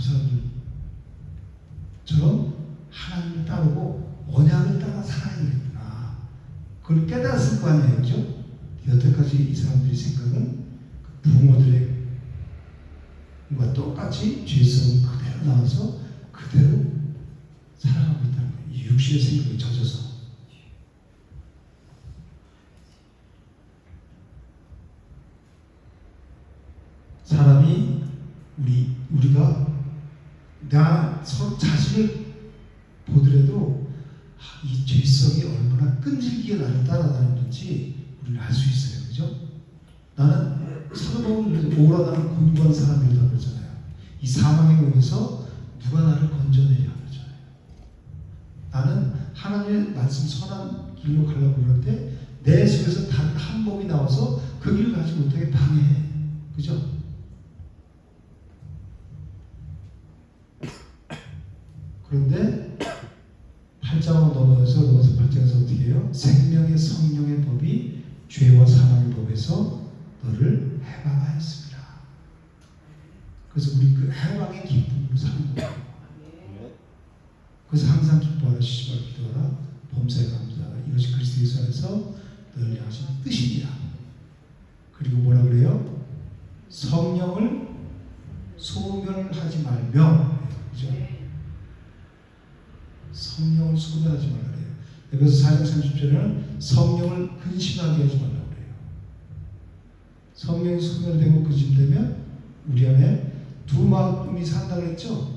사람들처럼 하나님을 따르고 언약을 따라 살아야 되겠구나. 그걸 깨달았을 거 아니에요. 그죠? 여태까지 이 사람들이 생각은 그 부모들의 과 똑같이 죄성이 그대로 나와서 그대로 살아가고 있다는 거예요. 이 육신의 생각에 젖어서. 사람이 우리가 나 서로 자신을 보더라도 이 죄성이 얼마나 끈질기게 나를 따라다니는지 우리는 알 수 있어요. 그죠? 나는 사도 바울은 오라 나는 곤고한 사람이라고 그러잖아요. 이 사망의 몸에서 누가 나를 건져내냐 그러잖아요. 나는 하나님의 말씀 선한 길로 가려고 그러는데 내 속에서 단 한 몸이 나와서 그 길을 가지 못하게 방해해. 그죠? 그런데 8장으로 넘어서 8장에서 어떻게 해요? 생명의 성령의 법이 죄와 사망의 법에서 너를 해방하였습니다. 그래서 우리 그 해방의 기쁨으로 사는 거예요. 그래서 항상 기뻐하라, 쉬지 말고 기도하라, 범사에 감사하라. 이것이 그리스도 예수 안에서 너를 향하신 뜻입니다. 그리고 뭐라 그래요? 성령을 소멸하지 말며, 그죠? 성령을 소멸하지 말라 그래요. 에베소 4장 30절에는 성령을 근심하게 하지 말라고 그래요. 성령이 소멸되고 근심되면 우리 안에 두 마음이 산다고 했죠.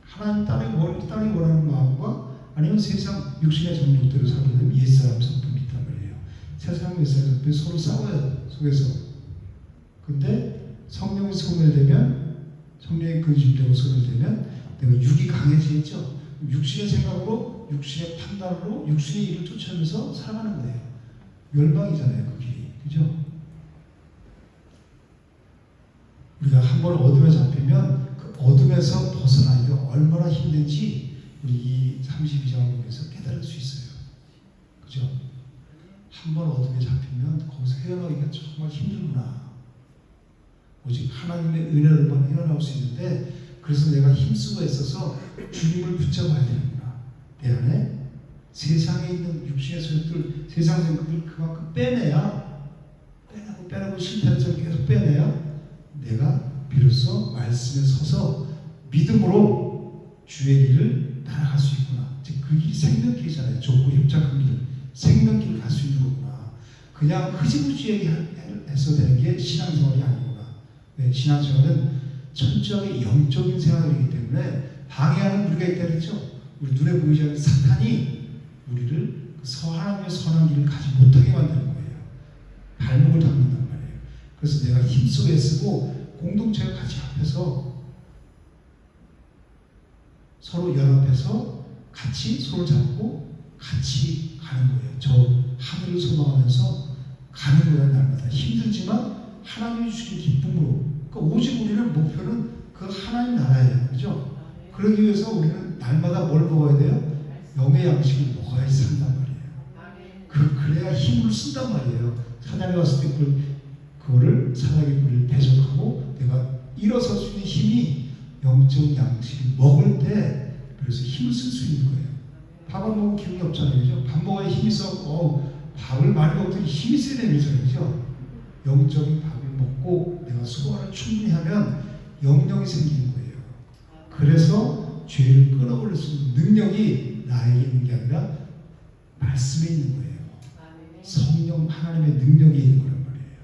하나님 따르기 원하는 마음과 아니면 세상 육신의 정욕대로 살아가는 옛사람 성품이 있단 말이에요. 세상 옛사람 성품이 서로 싸워요. 속에서. 근데 성령이 소멸되면, 성령이 근심되고 소멸되면 내가 육이 강해지겠죠. 육신의 생각으로, 육신의 판단으로, 육신의 일을 쫓아내면서 살아가는 거예요. 멸망이잖아요, 그 길이. 그죠? 우리가 한번 어둠에 잡히면 그 어둠에서 벗어나기가 얼마나 힘든지 우리 이 32장을 보면서 깨달을 수 있어요. 그죠? 한번 어둠에 잡히면 거기서 헤어나기가 정말 힘들구나. 오직 하나님의 은혜로만 헤어나올 수 있는데, 그래서 내가 힘쓰고 애써서 주님을 붙잡아야 되는구나. 내 안에 세상에 있는 육신의 소욕들, 세상 생각들 그만큼 빼내고 실패한 점 계속 빼내야 내가 비로소 말씀에 서서 믿음으로 주의 길을 따라갈 수 있구나. 즉 그 길이 생명길이잖아요. 좁고 협착한 길, 생명길을 갈 수 있는 거구나. 그냥 흐지부지하게 해서 되는 게 신앙생활이 아니구나. 왜? 신앙생활은 철저하게 영적인 생활이기 때문에 방해하는 무리가 있다 그랬죠. 우리 눈에 보이지 않는 사탄이 우리를 하나님의 선한 길을 가지 못하게 만드는 거예요. 발목을 잡는단 말이에요. 그래서 내가 힘쓰고 애쓰고 공동체가 같이 합해서 서로 연합해서 같이 손을 잡고 같이 가는 거예요. 저 하늘을 소망하면서 가는 거예요. 날마다 힘들지만 하나님이 주신 기쁨으로. 그러니까 오직 우리는 목표는 그 하나님 나라예요. 그죠? 그러기 위해서 우리는 날마다 뭘 먹어야 돼요? 영의 양식을 먹어야지 산단 말이에요. 그래야 힘을 쓴단 말이에요. 사냥에 왔을 때 그거를 사냥의 뿌리를 배속하고 내가 일어설 수 있는 힘이 영적 양식을 먹을 때 그래서 힘을 쓸 수 있는 거예요. 밥 안 먹으면 기운이 없잖아요. 그죠? 밥 먹어야 힘이 써. 밥을 많이 먹더니 힘이 세야 되잖아요. 그죠? 영적인 밥을 먹고 내가 소화를 충분히 하면 영령이 생기는 거예요. 그래서 죄를 끊어버릴 수 있는 능력이 나에게 있는 게 아니라 말씀에 있는 거예요. 성령 하나님의 능력이 있는 거란 말이에요.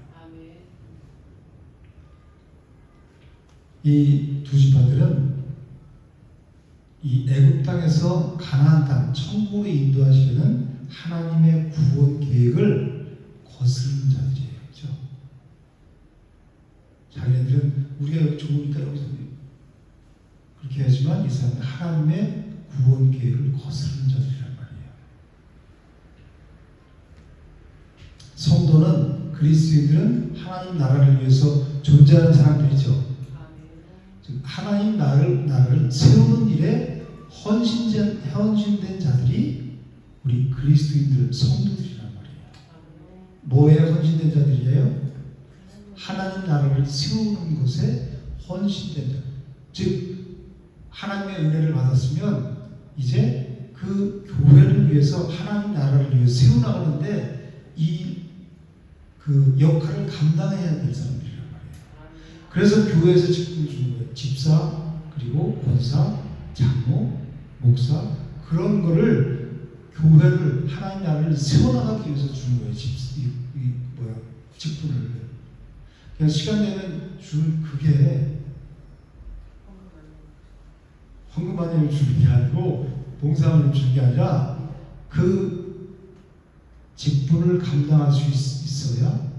이 두 지파들은 이 애굽 땅에서 가나안 땅 천국으로 인도하시려는 하나님의 구원 계획을 거스르는 자들이에요. 그렇죠? 자기네들은 우리가 여기 좋으니까 여기서 그렇게 하지만 이 사람은 하나님의 구원 계획을 거스르는 자들이란 말이에요. 성도는 그리스도인들은 하나님 나라를 위해서 존재하는 사람들이죠. 즉 하나님 나라를 세우는 일에 헌신된 자들이 우리 그리스도인들 성도들이란 말이에요. 뭐에 헌신된 자들이에요? 하나님 나라를 세우는 것에 헌신된 자. 즉 하나님의 은혜를 받았으면 이제 그 교회를 위해서 하나님 나라를 위해 세워나가는데 그 역할을 감당해야 될 사람들이란 말이에요. 그래서 교회에서 직분을 주는 거예요. 집사, 그리고 권사, 장로, 목사, 그런 거를 교회를 하나님 나라를 세워나가기 위해서 주는 거예요. 직분을. 그냥 시간 내면 주는 그게 헌금하냐면 주는 게 아니고 봉사하냐면 주는 게 아니라 그 직분을 감당할 수 있어야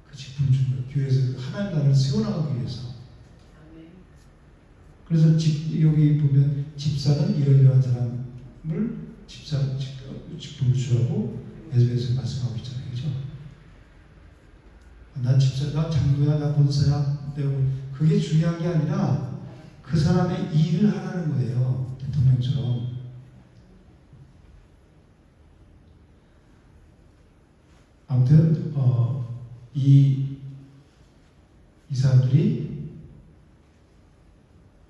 그 직분을 주는 거예요. 교회에서 하나님 나라를 세워나가기 위해서. 그래서 여기 보면 집사는 이러이러한 사람을 직분을 주라고 에베소서 말씀하고 있잖아요. 그죠? 난 집사, 나 장로야, 나 권사야. 그게 중요한 게 아니라 그 사람의 일을 하라는 거예요. 대통령처럼. 아무튼 이 사람들이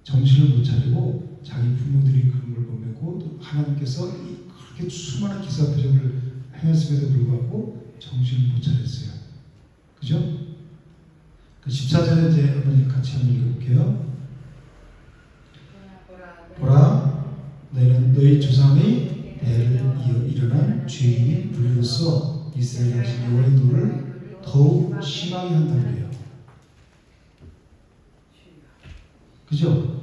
정신을 못 차리고 자기 부모들이 그런 걸 보면고 또 하나님께서 그렇게 수많은 기사 표적을 행했음에도 불구하고 정신을 못 차렸어요. 그죠? 그 14절에 이제 한번 같이 한번 읽어볼게요. 보라, 너희는 너희 조상의 대를 이어 일어난 죄인의 무리로서 이스라엘 자식 여호와의 노를 더욱 심하게 한다고 해요. 그죠?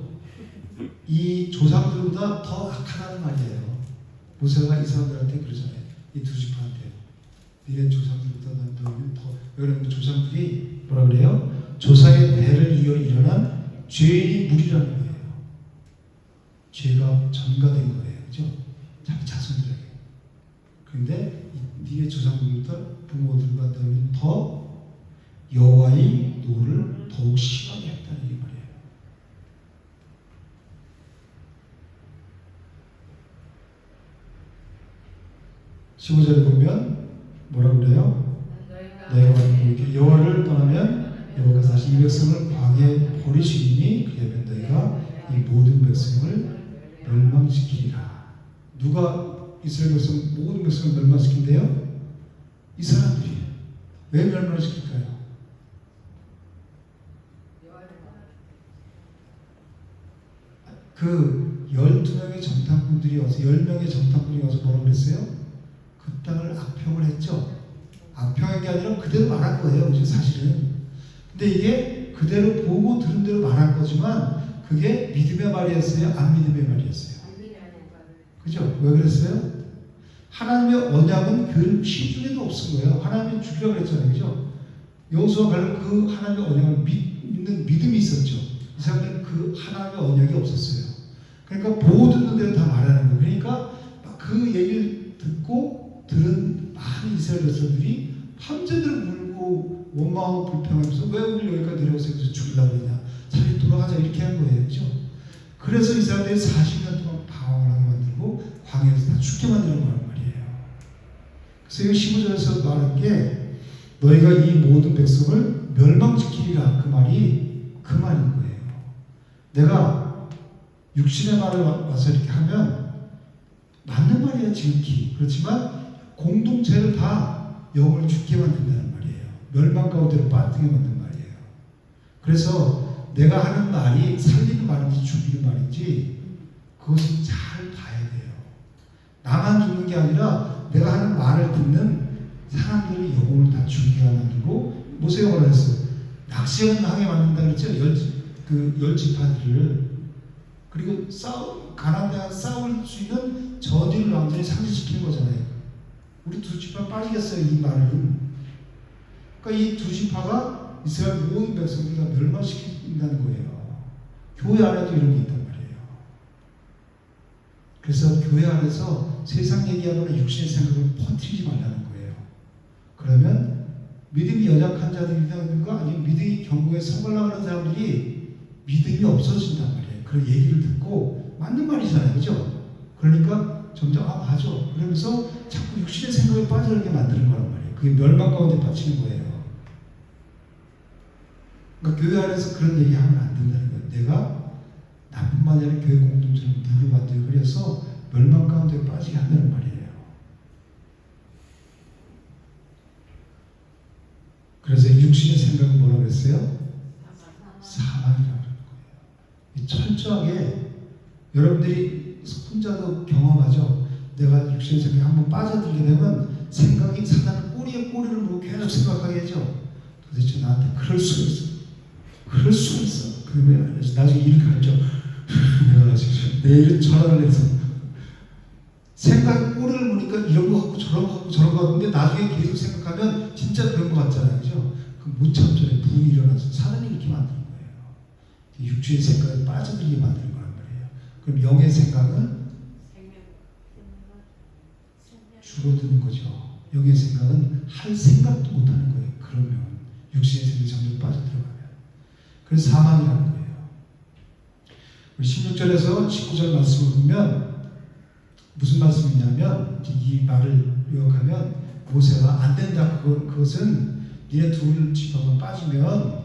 이 조상들보다 더 악하다는 말이에요. 모세가 이 사람들한테 그러잖아요. 이 두 지파한테. 니네 조상들보다 너희는 더. 왜냐면 조상들이 뭐라 그래요? 조상의 대를 이어 일어난 죄인이 무리라는 거예요. 죄가 전가된 거예요. 그죠? 자기 자손들에게. 그런데 니네 조상들보다 부모들과 너희는 더 여호와의 노를 더욱 심하게 했다는 이 말이에요. 15절에 보면 뭐라고 그래요? 너희가 만약 여호와를 떠나면 여호와가 다시 이 백성을 광야에 버리시니 그러면 너희가 이 모든 백성을 멸망시키리라. 누가 이스라엘 백성 모든 백성을 멸망시킨대요? 이 사람들이. 왜 멸망시킬까요? 그 12명의 정탐꾼들이 와서 10명의 정탐꾼이 와서 뭐라고 그랬어요? 그 땅을 악평을 했죠. 악평한 게 아니라 그대로 말한 거예요. 그죠? 사실은. 근데 이게 그대로 보고 들은 대로 말한 거지만 그게 믿음의 말이었어요? 안 믿음의 말이었어요? 그죠? 왜 그랬어요? 하나님의 언약은 그 시중에도 없은 거예요. 하나님이 주기라고 그랬잖아요. 그죠? 여호수아 갈렙 그 하나님의 언약을 믿는 믿음이 있었죠. 이 사람들은 그 하나님의 언약이 없었어요. 그러니까 보고 듣는 대로 다 말하는 거예요. 그러니까 그 얘기를 듣고 들은 많은 이스라엘 백성들이 밤새도록 울고 원망하고 불평하면서 왜 우리 여기까지 내려와서 여기서 죽이려고 그러냐. 차라리 돌아가자 이렇게 한 거예요. 그죠? 그래서 이 사람들이 40년 동안 방황을 하게 만들고 광야에서 다 죽게 만드는 거란 말이에요. 그래서 이 15절에서 말한 게 너희가 이 모든 백성을 멸망시키리라. 그 말이 그 말인 거예요. 내가 육신의 말을 와서 이렇게 하면 맞는 말이에요. 지극히. 그렇지만 공동체를 다 영을 죽게 만든다는 말이에요. 멸망 가운데로 빠뜨게 만든 말이에요. 그래서 내가 하는 말이 살리는 말인지 죽이는 말인지 그것을 잘 봐야 돼요. 나만 죽는 게 아니라 내가 하는 말을 듣는 사람들의 영혼을 다 죽이게 만들고 모세가 뭐라 했어요? 낚시하는 항에 만든다 그랬죠? 열 지파들을. 그리고 가나안 땅에 싸울 수 있는 저주를 완전히 상실시키는 거잖아요. 우리 두 지파 빠지겠어요, 이 말은. 그러니까 이 두 지파가 이스라엘 모든 백성들을 다 멸망시킨다는 거예요. 교회 안에도 이런 게 있단 말이에요. 그래서 교회 안에서 세상 얘기하거나 육신의 생각을 퍼뜨리지 말라는 거예요. 그러면 믿음이 연약한 자들이라든가 아니면 믿음이 경고에 서걸라 하는 사람들이 믿음이 없어진단 말이에요. 그런 얘기를 듣고 맞는 말이잖아요. 그죠? 그러니까 점점 맞아. 그러면서 자꾸 육신의 생각에 빠져들게 만드는 거란 말이에요. 그게 멸망 가운데 빠지는 거예요. 그러니까 교회 안에서 그런 얘기하면 안 된다는 거예요. 내가 나뿐만 아니라 교회 공동체를 물을 완전히 흐려서 멸망 가운데 빠지게 한다는 말이에요. 그래서 육신의 생각은 뭐라고 그랬어요? 사망이라고 하는 거예요. 철저하게 여러분들이 혼자도 경험하죠. 내가 육신의 생각에 한번 빠져들게 되면 생각이 사단은 꼬리에 꼬리를 물고 계속 생각하게 하죠. 도대체 나한테 그럴 수가 있어. 그럴 수가 있어. 그러면 나중에 일을 가르쳐. 내가 지금 내일은 전화를 해서 생각이 꼬리를 무니까 이런 거 같고 저런 거 같고 저런 거 같은데 나중에 계속 생각하면 진짜 그런 거 같잖아요. 그죠? 그럼 못 참잖아요. 부흥이 일어나서 사단이 이렇게 만드는 거예요. 육체의 생각에 빠져들게 만드는 거란 말이에요. 그럼 영의 생각은 줄어드는 거죠. 영의 생각은 할 생각도 못하는 거예요. 그러면 육신의 생각이 점점 빠져들어가면. 그래서 사망이라는 거예요. 우리 16절에서 19절 말씀을 보면 무슨 말씀이냐면 이 말을 요약하면 모세가 안 된다. 그것은 니네 둘 지파만 빠지면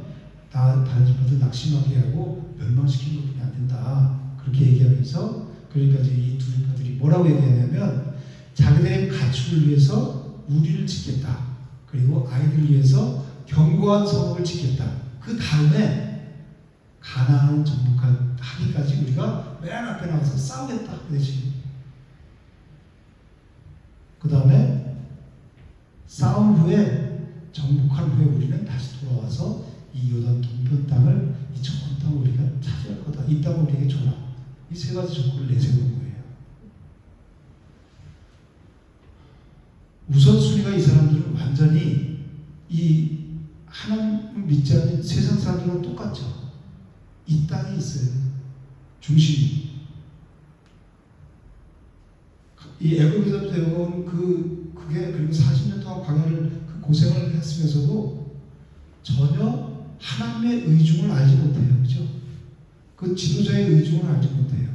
다른 지파들 낙심하게 하고 멸망시키는 것뿐이 안 된다. 그렇게 얘기하면서 그러니까 이제 이 두 지파들이 뭐라고 얘기하냐면 자기들의 가축을 위해서 우리를 짓겠다. 그리고 아이들을 위해서 견고한 성읍을 짓겠다. 그 다음에 가나안을 정복하기까지 우리가 맨 앞에 나와서 싸우겠다. 그 대신 그 다음에 싸움 후에 정복한 후에 우리는 다시 돌아와서 이 요단 동편 땅을 이 좋은 땅을 우리가 차지할 거다. 이 땅을 우리에게 줘라. 이 세 가지 조건을 내세우는 거예요. 우선순위가 이 사람들은 완전히 이 하나님을 믿지 않는 세상 사람들과 똑같죠. 이 땅에 있어요. 중심이. 이 애굽에서 배워온 그게 그리고 40년 동안 광야를 그 고생을 했으면서도 전혀 하나님의 의중을 알지 못해요. 그죠? 그 지도자의 의중을 알지 못해요.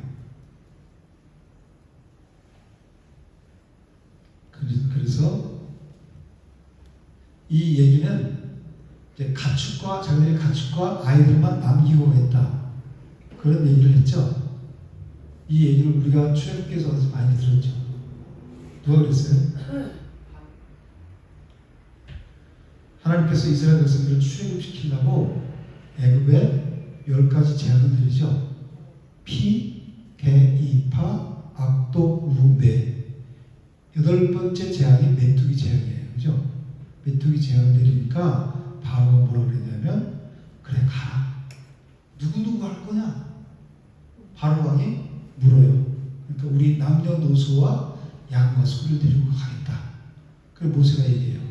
그래서 이 얘기는 이제 자기들의 가축과 아이들만 남기고 했다. 그런 얘기를 했죠. 이 얘기를 우리가 출애굽기에서 많이 들었죠. 누가 그랬어요? 하나님께서 이스라엘 백성들을 출애굽시키려고 애굽에 10가지 제약을 드리죠. 피, 개, 이파, 악독, 우매. 8번째 제약이 메뚜기 제약이에요. 그죠? 메뚜기 제약을 내리니까 바로가 뭐라고 그랬냐면 그래 가라. 누구누구 할 거냐? 바로 왕이 물어요. 그러니까 우리 남녀노소와 양과 소를 데리고 가겠다. 그래서 모세가 얘기해요.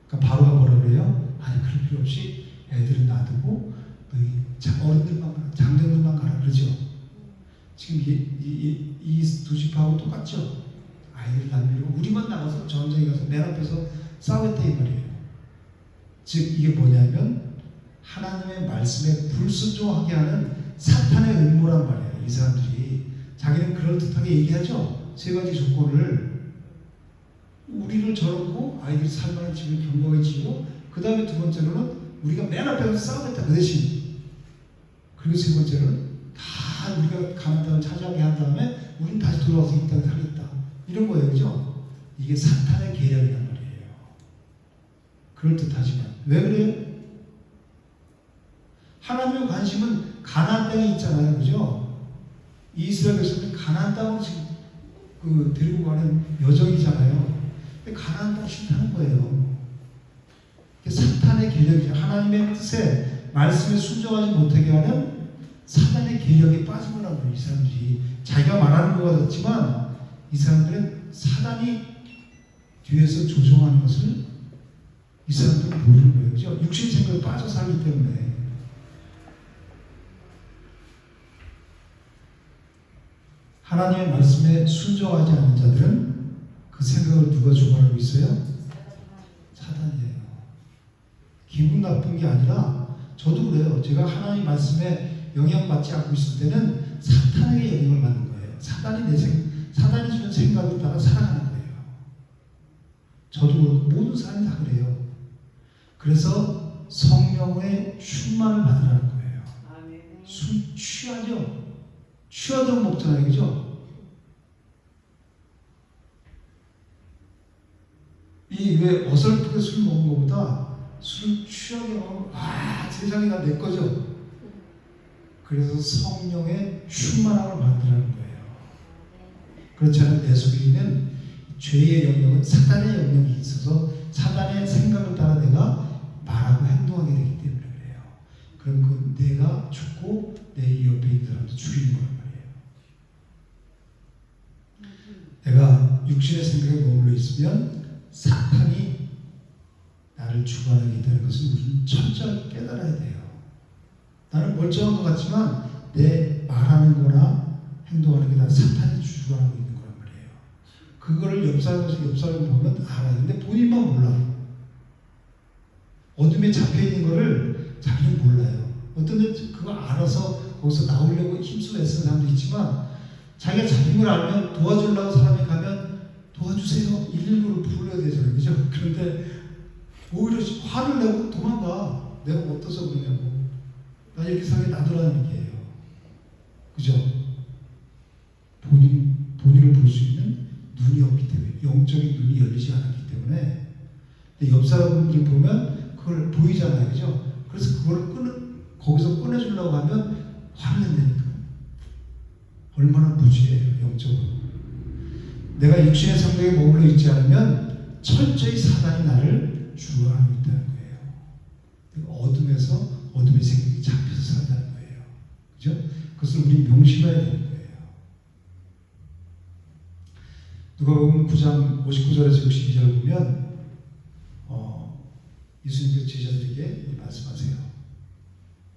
그러니까 바로가 뭐라 그래요? 아니 그럴 필요 없이 애들은 놔두고 너희 어른들만 가라. 장정들만 가라. 그러죠? 지금 이 두 지파하고 똑같죠? 아이들 남기고 우리만 나가서 전쟁에 가서 맨 앞에서 싸우겠다 이 말이에요. 즉 이게 뭐냐면 하나님의 말씀에 불순종하게 하는 사탄의 음모란 말이에요. 이 사람들이 자기는 그럴듯하게 얘기하죠. 세 가지 조건을 우리를 저렇고 아이들이 살만한 집을 견고하게 지고 그 다음에 두 번째로는 우리가 맨 앞에 가서 싸우겠다 그 대신 그리고 세 번째로는 다 우리가 가는 땅을 차지하게 한 다음에 우리는 다시 돌아와서 이 땅에 살겠다 이런 거예요. 그죠? 이게 사탄의 계략이란 말이에요. 그럴듯하지만 왜 그래요? 하나님의 관심은 가나안 땅에 있잖아요. 그죠? 이스라엘 백성들 가나안 땅으로 지금 데리고 가는 여정이잖아요. 근데 가나안 땅 싫다는 거예요. 이게 사탄의 계략이죠. 하나님의 뜻에 말씀에 순종하지 못하게 하는 사탄의 계략에 빠진 거라고 이 사람들이. 자기가 말하는 것 같았지만 이 사람들은 사단이 뒤에서 조종하는 것을 이 사람들은 모르는 거예요. 그죠? 육신 생각에 빠져 살기 때문에. 하나님의 말씀에 순종하지 않는 자들은 그 생각을 누가 주관하고 있어요? 사단이에요. 기분 나쁜 게 아니라 저도 그래요. 제가 하나님 말씀에 영향받지 않고 있을 때는 사탄에게 영향을 받는 거예요. 사단이 주는 생각을 따라 살아가는 거예요. 저도 그렇고 모든 사람이 다 그래요. 그래서 성령의 충만을 받으라는 거예요. 술 취하죠? 취하도록 먹잖아요. 그죠? 이 왜 어설프게 술 먹은 것보다 술을 취하게 먹으면 세상이 다 내 거죠. 그래서 성령의 충만함을 만들라는 거예요. 그렇지 않으면 내 속에 있는 죄의 영역은 사단의 영역이 있어서 사단의 생각을 따라 내가 말하고 행동하게 되기 때문에 그래요. 그럼 그 내가 죽고 내 옆에 있는 사람도 죽이는 거란 말이에요. 내가 육신의 생각에 머물러 있으면 사탄이 나를 주관하게 있다는 것을 우리는 철저하게 깨달아야 돼요. 나는 멀쩡한 것 같지만 내 말하는 거나 행동하는 게 다 사탄이 주관하고 있는 거란 말이에요. 그거를 옆 사람을 보면 알아요. 근데 본인만 몰라. 어둠에 잡혀 있는 거를 자기는 몰라요. 어떤 데 그거 알아서 거기서 나오려고 힘쓰고 애쓰는 사람도 있지만 자기가 잡힌 걸 알면 도와주려고 사람이 가면 도와주세요. 119를 불러야 되잖아요. 그죠? 그런데 오히려 화를 내고 도망가. 내가 어떠서 그러냐고. 나 이렇게 살게 놔두라는 얘기예요. 그죠? 본인을 볼 수 있는 눈이 없기 때문에, 영적인 눈이 열리지 않았기 때문에. 근데 옆 사람들 보면 그걸 보이잖아요. 그죠? 그래서 그걸 거기서 꺼내주려고 하면 화를 낸다니까. 얼마나 무지해요, 영적으로. 내가 육신의 성격에 머물러 있지 않으면 철저히 사단이 나를 주관하고 있다는 거예요. 어둠에서 어둠의 생각이 잡혀서 산다는 거예요. 그죠? 그것을 우리 명심해야 되는 거예요. 누가복음 9장 59절에서 62절을 보면 예수님께서 제자들에게 말씀하세요.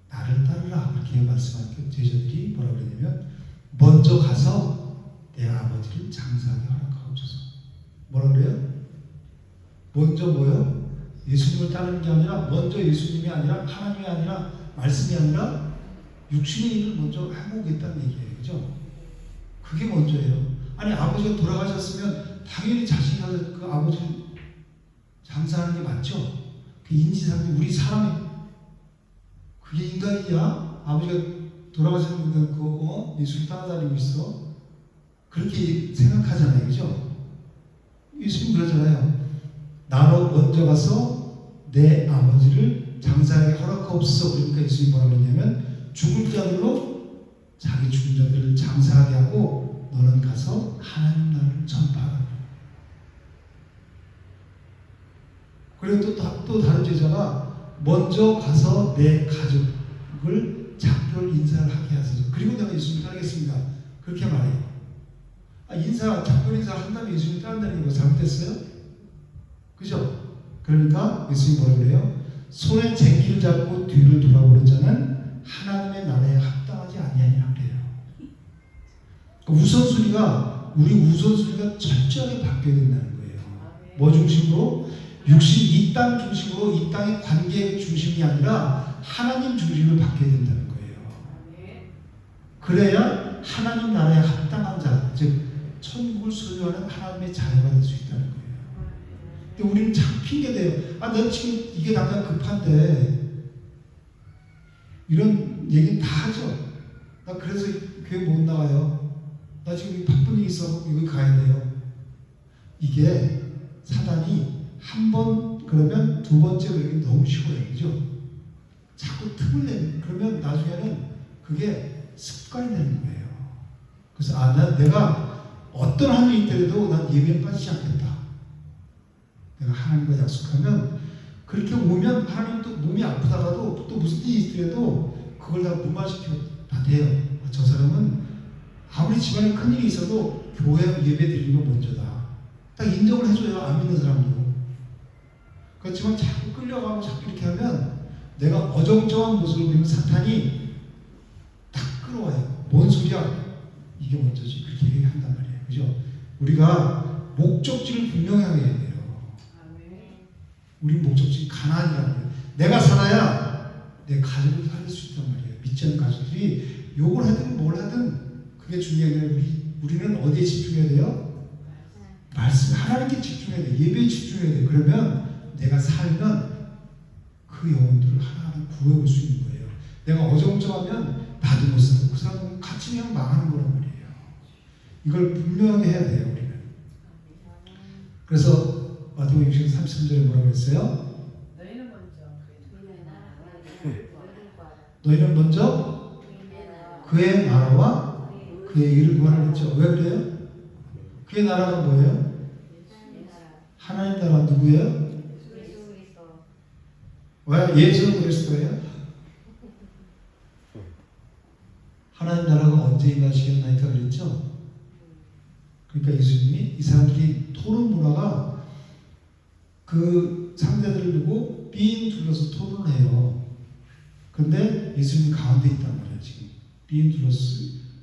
나를 따르라 그렇게 말씀하니까 제자들이 뭐라고 그러냐면 먼저 가서 내 아버지를 장사하게 허락하옵소서. 뭐라 그래요? 먼저 뭐요? 예수님을 따르는 게 아니라 먼저 예수님이 아니라 하나님이 아니라 말씀이 아니라 육신의 일을 먼저 해보겠다는 얘기예요. 그죠? 그게 먼저예요. 아니 아버지가 돌아가셨으면 당연히 자신이 가서 그 아버지를 장사하는 게 맞죠? 그 인지상정 우리 사람이 그게 인간이야? 아버지가 돌아가셨는데 예수를 따라다니고 있어? 그렇게 생각하잖아요. 그죠? 예수님 그러잖아요. 나로 먼저 가서 내 아버지를 장사하게 허락하옵소서. 그러니까 예수님이 뭐라고 했냐면 죽을 자들로 자기 죽은 자들을 장사하게 하고 너는 가서 하나님 나라를 전파하라. 그리고 또 다른 제자가 먼저 가서 내 가족을 작별 인사를 하게 하소서. 그리고 내가 예수님 따르겠습니다. 그렇게 말해요. 작별 인사를 한다면 예수님 따른다는 거 잘못됐어요? 그죠? 그러니까 예수님이 뭐라고 그래요? 손에 쟁기를 잡고 뒤를 돌아보는 자는 하나님의 나라에 합당하지 아니하니라 그래요. 우리 우선순위가 철저하게 바뀌어야 된다는 거예요. 뭐 중심으로? 육신 이 땅 중심으로 이 땅의 관계 중심이 아니라 하나님 중심으로 바뀌어야 된다는 거예요. 그래야 하나님 나라에 합당한 자, 즉 천국을 소유하는 하나님의 자녀가 될 수 있다는 거예요. 근데 우리는 참 핑계대요. 난 지금 이게 당장 급한데 이런 얘기는 다 하죠. 나 그래서 교회 못 나가요. 나 지금 바쁜 일이 있어서 여기 가야 돼요. 이게 사단이 한 번 그러면 두 번째 그러기 너무 쉬워요. 그죠? 자꾸 틈을 내는 그러면 나중에는 그게 습관이 되는 거예요. 그래서 내가 어떤 한 일이 있더라도 난 예배에 빠지지 않겠다. 내가 하나님과 약속하면 그렇게 오면 하나님도 몸이 아프다가도 또 무슨 일이 있더라도 그걸 다 무마시켜 다 돼요. 저 사람은 아무리 집안에 큰일이 있어도 교회 예배 드리는 건 먼저다. 딱 인정을 해줘요. 안 믿는 사람도. 그렇지만 자꾸 끌려가고 자꾸 이렇게 하면 내가 어정쩡한 모습을 보이면 사탄이 딱 끌어와요. 뭔 소리야? 이게 이게 먼저지. 그렇게 얘기한단 말이에요. 그죠? 우리가 목적지를 분명하게 해야 돼요. 우리 목적지 가난이라는 거예요. 내가 살아야 내 가족을 살릴 수 있단 말이에요. 믿지 않는 가족들이 욕을 하든 뭘 하든 그게 중요한 게 아니라 우리는 어디에 집중해야 돼요? 말씀 하나님께 집중해야 돼요. 예배에 집중해야 돼요. 그러면 내가 살면 그 영혼들을 하나하나 구해올 수 있는 거예요. 내가 어정쩡하면 나도 못 살고 그 사람은 같이 그냥 망하는 거란 말이에요. 이걸 분명하게 해야 돼요. 우리는. 그래서 마태복음 6장 33절에 뭐라고 했어요? 너희는 먼저 너희는 먼저 그의 나라와 그의 일을 구하라 했죠. 왜 그래요? 그의 나라가 뭐예요? 하나님 나라 누구예요? 왜? 예수 그리스도예요? 하나님 나라가 언제 임하시겠나이까 그랬죠? 그러니까 예수님이 이 사람들이 토론 문화가 그 상대들을 두고 삥 둘러서 토론을 해요. 그런데 예수님이 가운데 있단 말이에요. 지금 삥 둘러서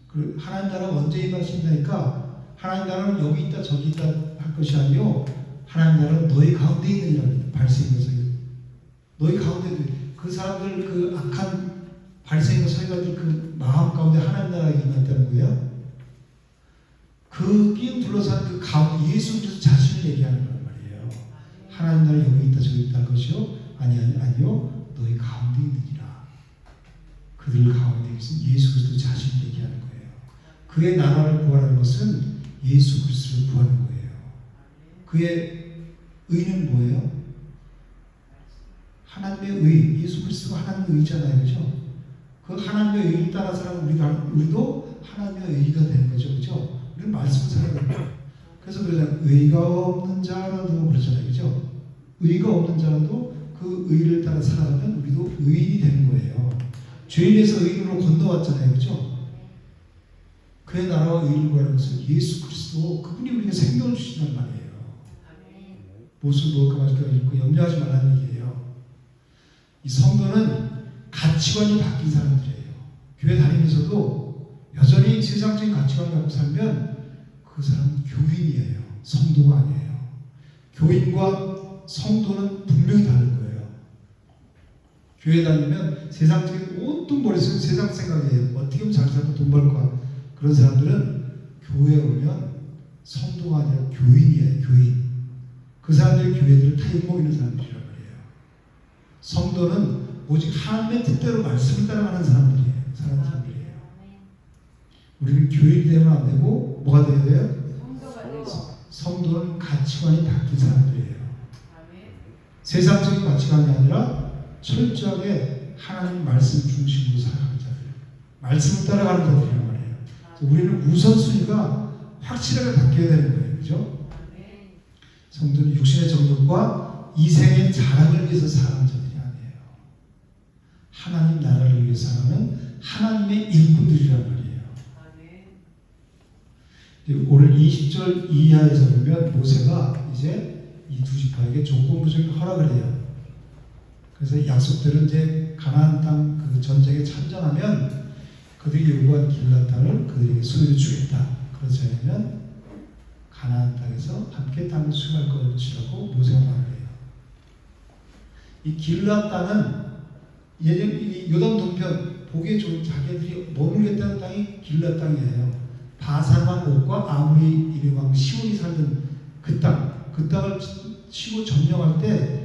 그 하나님 나라가 언제 임하신다니까 하나님 나라는 여기 있다 저기 있다 할 것이 아니요 하나님 나라는 너희 가운데 있느니라 발생인 것을 너희 가운데 그 사람들 그 악한 발생인 서기관들 그 마음 가운데 하나님 나라가 임한다는 거예요. 그 삥 둘러싼 그 가운데 예수 그리스도 자신을 얘기하는 거란 말이에요. 하나님 나라 여기 있다 저기 있다 할 것이요 아니요 너희 가운데 있느니라. 그들 가운데 있는 예수 그리스도 자신을 얘기하는 거예요. 그의 나라를 구하라는 것은 예수 그리스도를 구하는 거예요. 그의 의는 뭐예요? 하나님의 의, 예수 그리스도가 하나님의 의잖아요, 그죠? 그 하나님의 의를 따라서 우리도 하나님의 의가 되는 거죠, 그죠? 우리는 말씀을 살아야 돼요. 그래서 그러잖아요. 의가 없는 자라도 그러잖아요, 그죠? 의가 없는 자라도 그 의를 따라 살아가면 우리도 의인이 되는 거예요. 죄인에서 의인으로 건너왔잖아요, 그죠? 그의 나라와 의를 구하는 것은 예수 그리스도 그분이 우리에게 생명을 주신단 말이에요. 무엇을 먹을까 마실까 읽고 염려하지 말라는 얘기예요. 이 성도는 가치관이 바뀐 사람들이에요. 교회 다니면서도 여전히 세상적인 가치관을 갖고 살면 그 사람은 교인이에요. 성도가 아니에요. 교인과 성도는 분명히 다른 거예요. 교회 다니면 세상적인 온통 머릿속에 세상 생각이에요. 어떻게 하면 잘 살고 돈 벌까. 그런 사람들은 교회에 오면 성도가 아니라 교인이에요. 교인. 그 사람들이 교회들을 타협먹이는 사람들이란 말이에요. 성도는 오직 하나님의 뜻대로 말씀을 따라가는 사람들이에요. 우리는 교인이 되면 안 되고 뭐가 돼야 돼요? 성도는 가치관이 바뀐 사람들이에요. 세상적인 가치관이 아니라 철저하게 하나님 말씀 중심으로 살아가는 자들, 말씀을 따라가는 자들이란 말이에요. 우리는 우선순위가 확실하게 바뀌어야 되는 거예요. 그죠? 성도는 육신의 정욕과 이생의 자랑을 위해서 사는 자들이 아니에요. 하나님 나라를 위해서 사는 하나님의 일꾼들이란 말이에요. 오늘 20절 이하에서 보면 모세가 이제 이 두 지파에게 조건부적인 허락을 해요. 그래서 약속대로 이제 가나안 땅 그 전쟁에 참전하면 그들이 요구한 길앗 땅을 그들에게 소유해 주겠다. 그렇지 않으면 가나안 땅에서 함께 땅을 수용할 것이라고 모세가 말을 해요. 이 길앗 땅은 이 요단 동편 보기에 좋은 자기들이 머물겠다는 땅이 길앗 땅이에요. 바산 왕과 아무리 이르왕 시온이 살던 그 땅을 치고 점령할 때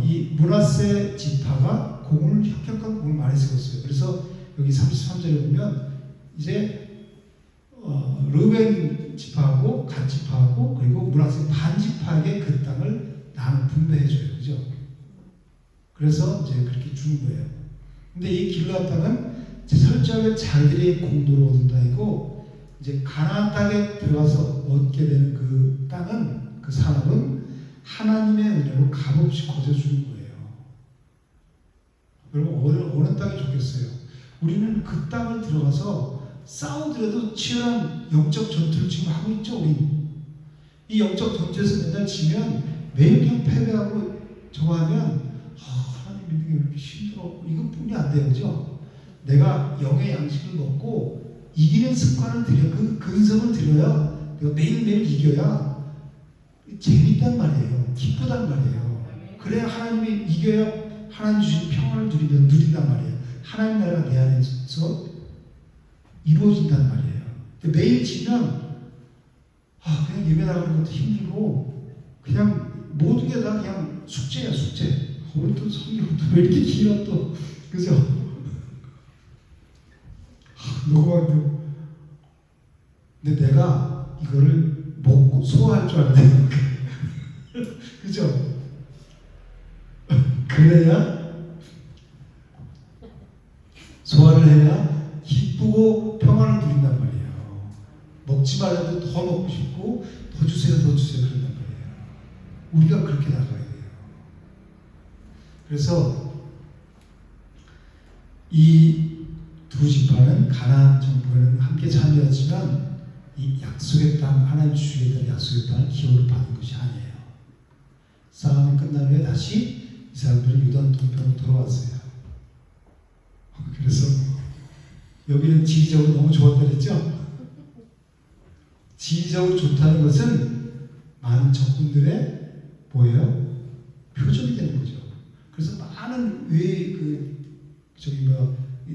이 므낫세 지파가 협력한 공을 많이 세웠어요. 그래서 여기 33절에 보면 이제 르벤 지파하고 갓 지파하고 그리고 므낫세 반 지파에게 그 땅을 나눠 분배해줘요. 그죠? 그래서 이제 그렇게 주는 거예요. 근데 이 길앗 땅은 철저하게 자기들의 공도로 얻은 땅이고 이제 가나안 땅에 들어가서 얻게 되는 그 땅은 그 산업은 하나님의 은혜로 값없이 거저주는 거예요. 여러분 어느 땅이 좋겠어요? 우리는 그 땅을 들어가서 싸우더라도 치열한 영적 전투를 지금 하고 있죠. 우리 이 영적 전투에서 맨날 지면 매일 그냥 패배하고 저거 하면 하나님 믿는 게 왜 이렇게 힘들어? 이것뿐이 안 돼요. 그죠? 내가 영의 양식을 먹고 이기는 습관을 들여, 그 근성을 들여야 내가 매일매일 이겨야 재밌단 말이에요. 기쁘단 말이에요. 그래야 하나님이 이겨야 하나님 주신 평안을 누린단 말이에요. 하나님 나라가 내 안에서 이루어진단 말이에요. 근데 매일 지면 그냥 예배 나가는 것도 힘들고 그냥 모든 게 다 그냥 숙제야, 숙제. 오늘 또 성경도 왜 이렇게 길어 또, 그죠? 녹음하기도. 근데 내가 이거를 먹고 소화할 줄 알아야 되니까. 그죠? 그래야 소화를 해야 기쁘고 평안을 누린단 말이에요. 먹지 말라도 더 먹고 싶고 더 주세요, 더 주세요 그런단 말이에요. 우리가 그렇게 나가야 돼요. 그래서 이 두 지파는 가나안 정복에는 함께 참여했지만 이 약속의 땅, 하나님 주시겠다는 약속의 땅을 기호로 받은 것이 아니에요. 싸움이 끝난 후에 다시 이 사람들은 요단 동편으로 돌아왔어요. 그래서 여기는 지리적으로 너무 좋았다 그랬죠? 지리적으로 좋다는 것은 많은 적군들의 뭐예요? 표적이 되는 거죠. 그래서 많은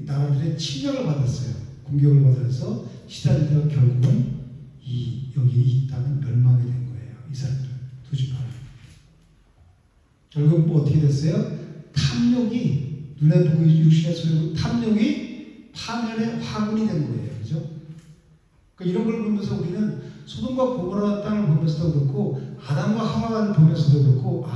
나라들의 침략을 받았어요. 공격을 받아서 시달리다가 결국은 여기 이 땅은 멸망이 된 거예요. 이 사람들은 두 지파는. 결국 뭐 어떻게 됐어요? 탐욕이 눈에 보고 육신의 소유고 탐욕이 파멸의 화근이 된 거예요. 그죠? 그러니까 이런 걸 보면서 우리는 소돔과 고모라 땅을 보면서도 그렇고 아담과 하와를 보면서도 그렇고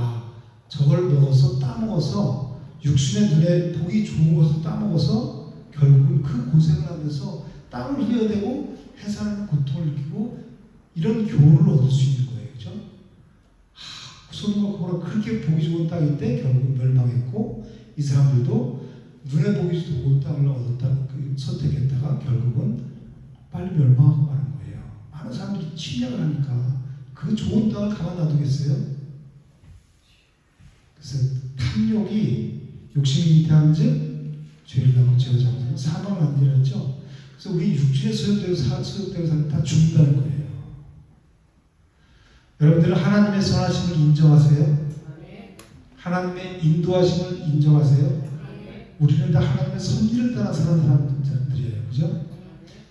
저걸 먹어서 따먹어서 육신의 눈에 보기 좋은 것을 따먹어서 결국은 그 고생을 하면서 땀을 흘려대고 해산하는 고통을 느끼고 이런 교훈을 얻을 수 있는 거예요. 그죠? 소돔과 고모라 그렇게 보기 좋은 땅인데 결국은 멸망했고 이 사람들도 눈에 보기 좋은 땅을 얻었다고 선택했다가 결국은 빨리 멸망하고 마는 거예요. 많은 사람들이 침략을 하니까 그 좋은 땅을 가만 놔두겠어요? 그래서 탐욕이 욕심이 잉태한즉 죄를 낳고 죄가 장사하면 사망을 만들었죠. 그래서 우리 육신의 소욕대로 사는 다 죽는다는 거예요. 여러분들은 하나님의 선하심을 인정하세요? 하나님의 인도하심을 인정하세요? 우리는 다 하나님의 섭리를 따라 사는 사람들이에요. 그죠?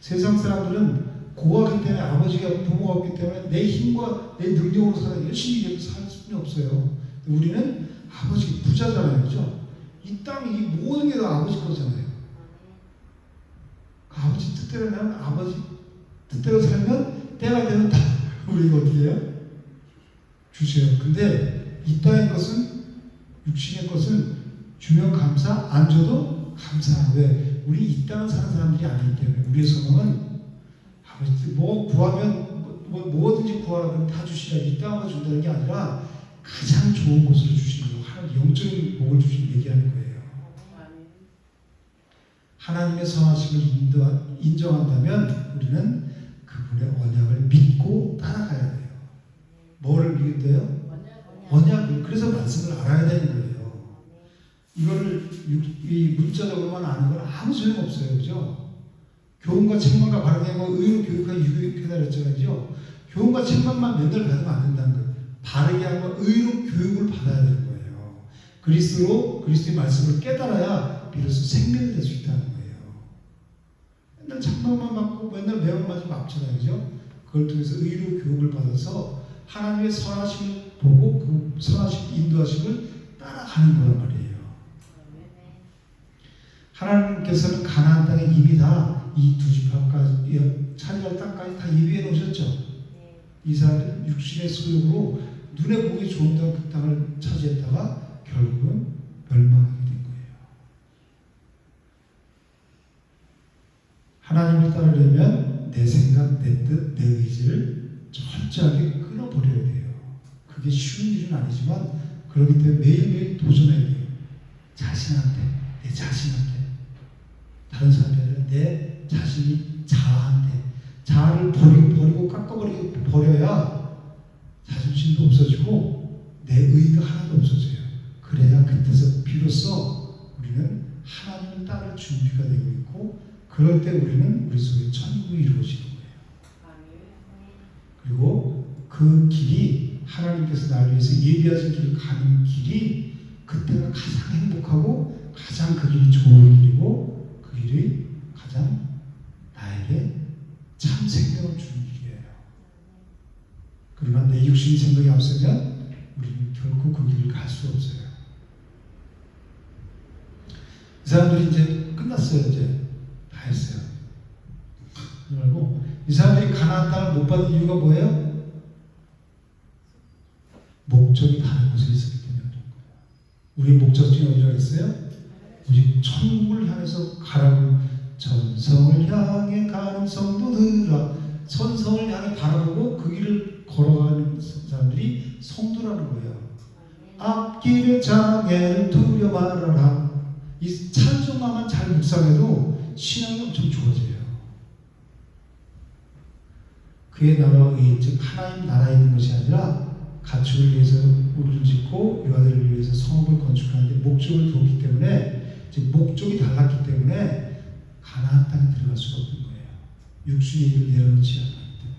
세상 사람들은 고하기 때문에 아버지가 부모가 없기 때문에 내 힘과 내 능력으로 살아 열심히 살 수는 없어요. 우리는 아버지 부자잖아요. 그죠? 이 땅, 이 모든 게 다 아버지 거잖아요. 아버지 뜻대로면 아버지 뜻대로 살면 때가 되면 다 우리가 어떻게 해요? 주세요. 근데 이 땅의 것은 육신의 것은 주면 감사, 안 줘도 감사하고 왜? 우리 이 땅을 사는 사람들이 아니기 때문에 우리의 소망은 아버지 뭐 구하면 뭐든지 구하라면 다 주시라 이 땅을 준다는 게 아니라 가장 좋은 곳으로 주시는 거 하나님 영적인 복을 주시는 얘기하는 거예요. 하나님의 선하심을 인정한다면 우리는 그분의 언약을 믿고 따라가야 돼요. 뭐를 믿어요? 언약을. 그래서 말씀을 알아야 되는 거예요. 이거를 이 문자적으로만 아는 건 아무 소용없어요. 그죠? 교훈과 책망과 바르게 뭐 의로 교육하고 유교육하다 그랬잖아요. 교훈과 책망만 맨날 받으면 안 된다는 거예요. 바르게 하고 의로 교육을 받아야 되는 거예요. 그리스도의 말씀을 깨달아야 비로소 생명이 될 수 있다는 거예요. 맨날 책망만 받고 맨날 매운 맞으면 아프잖아요. 그죠? 그걸 통해서 의로 교육을 받아서 하나님의 선하심을 보고 그 선하심 인도하심을 따라가는 거란 말이에요. 하나님께서는 가나안 땅에 이미 다 이 두 지파까지 차지할 땅까지 다 예비해 놓으셨죠. 이 사람들은 육신의 소욕으로 눈에 보기 좋은 그 땅을 차지했다가 결국은 멸망하게 된 거예요. 하나님을 따르려면 내 생각, 내 뜻, 내 의지를 철저하게 끊어버려야 돼요. 그게 쉬운 일은 아니지만 그렇기 때문에 매일매일 도전해야 돼요. 자신한테, 내 자신한테. 다른 사람이 아니라 내 자신이 자아를 버리고 깎아버리고 버려야 자존심도 없어지고 내 의의가 하나도 없어져요. 그래야 그때서 비로소 우리는 하나님을 따를 준비가 되고 있고 그럴 때 우리는 우리 속에 천국이 이루어지는 거예요. 그리고 그 길이 하나님께서 나를 위해서 예비하신 길을 가는 길이 그때가 가장 행복하고 가장 그 길이 좋은 길이고 그 길이 가장 나에게 참 생명을 주는 길이에요. 그러나 내 육신의 생각이 앞서면 우리는 결코 그 길을 갈 수 없어요. 이 사람들이 이제 끝났어요. 이제 다 했어요. 그리고 이 사람들이 가나안 땅을 못 받은 이유가 뭐예요? 목적이 다른 곳에 있었기 때문에 그런 거예요. 우리의 목적지는 어디라고 했어요? 오직 천국을 향해서 가라고. 천성을 향해 가는 성도들아, 천성을 향해 바라보고 그 길을 걸어가는 사람들이 성도라는 거예요. 앞길의 장애를 두려 말아라. 이 찬송가만 잘 묵상해도 신앙이 엄청 좋아져요. 그의 나라와 의, 즉 하나님 나라에 있는 것이 아니라 가축을 위해서 우리를 짓고 유아들을 위해서 성읍을 건축하는데 목적을 두었기 때문에, 즉 목적이 달랐기 때문에 가나안 땅에 들어갈 수가 없는 거예요. 육신의 일을 내려놓지 않았기 때문에.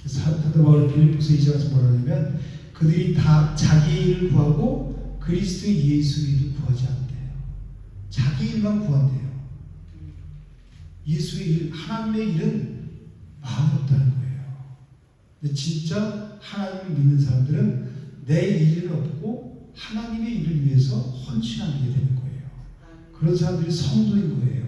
사도 바울이 빌립보서 2장에서 뭐라 하냐면 그들이 다 자기의 일을 구하고 그리스도 예수의 일을 구하지 않대요. 자기 일만 구한대요. 예수의 일, 하나님의 일은 마음이 없다는 거예요. 근데 진짜 하나님을 믿는 사람들은 내 일을 없고 하나님의 일을 위해서 헌신하게 되는 거예요. 그런 사람들이 성도인 거예요.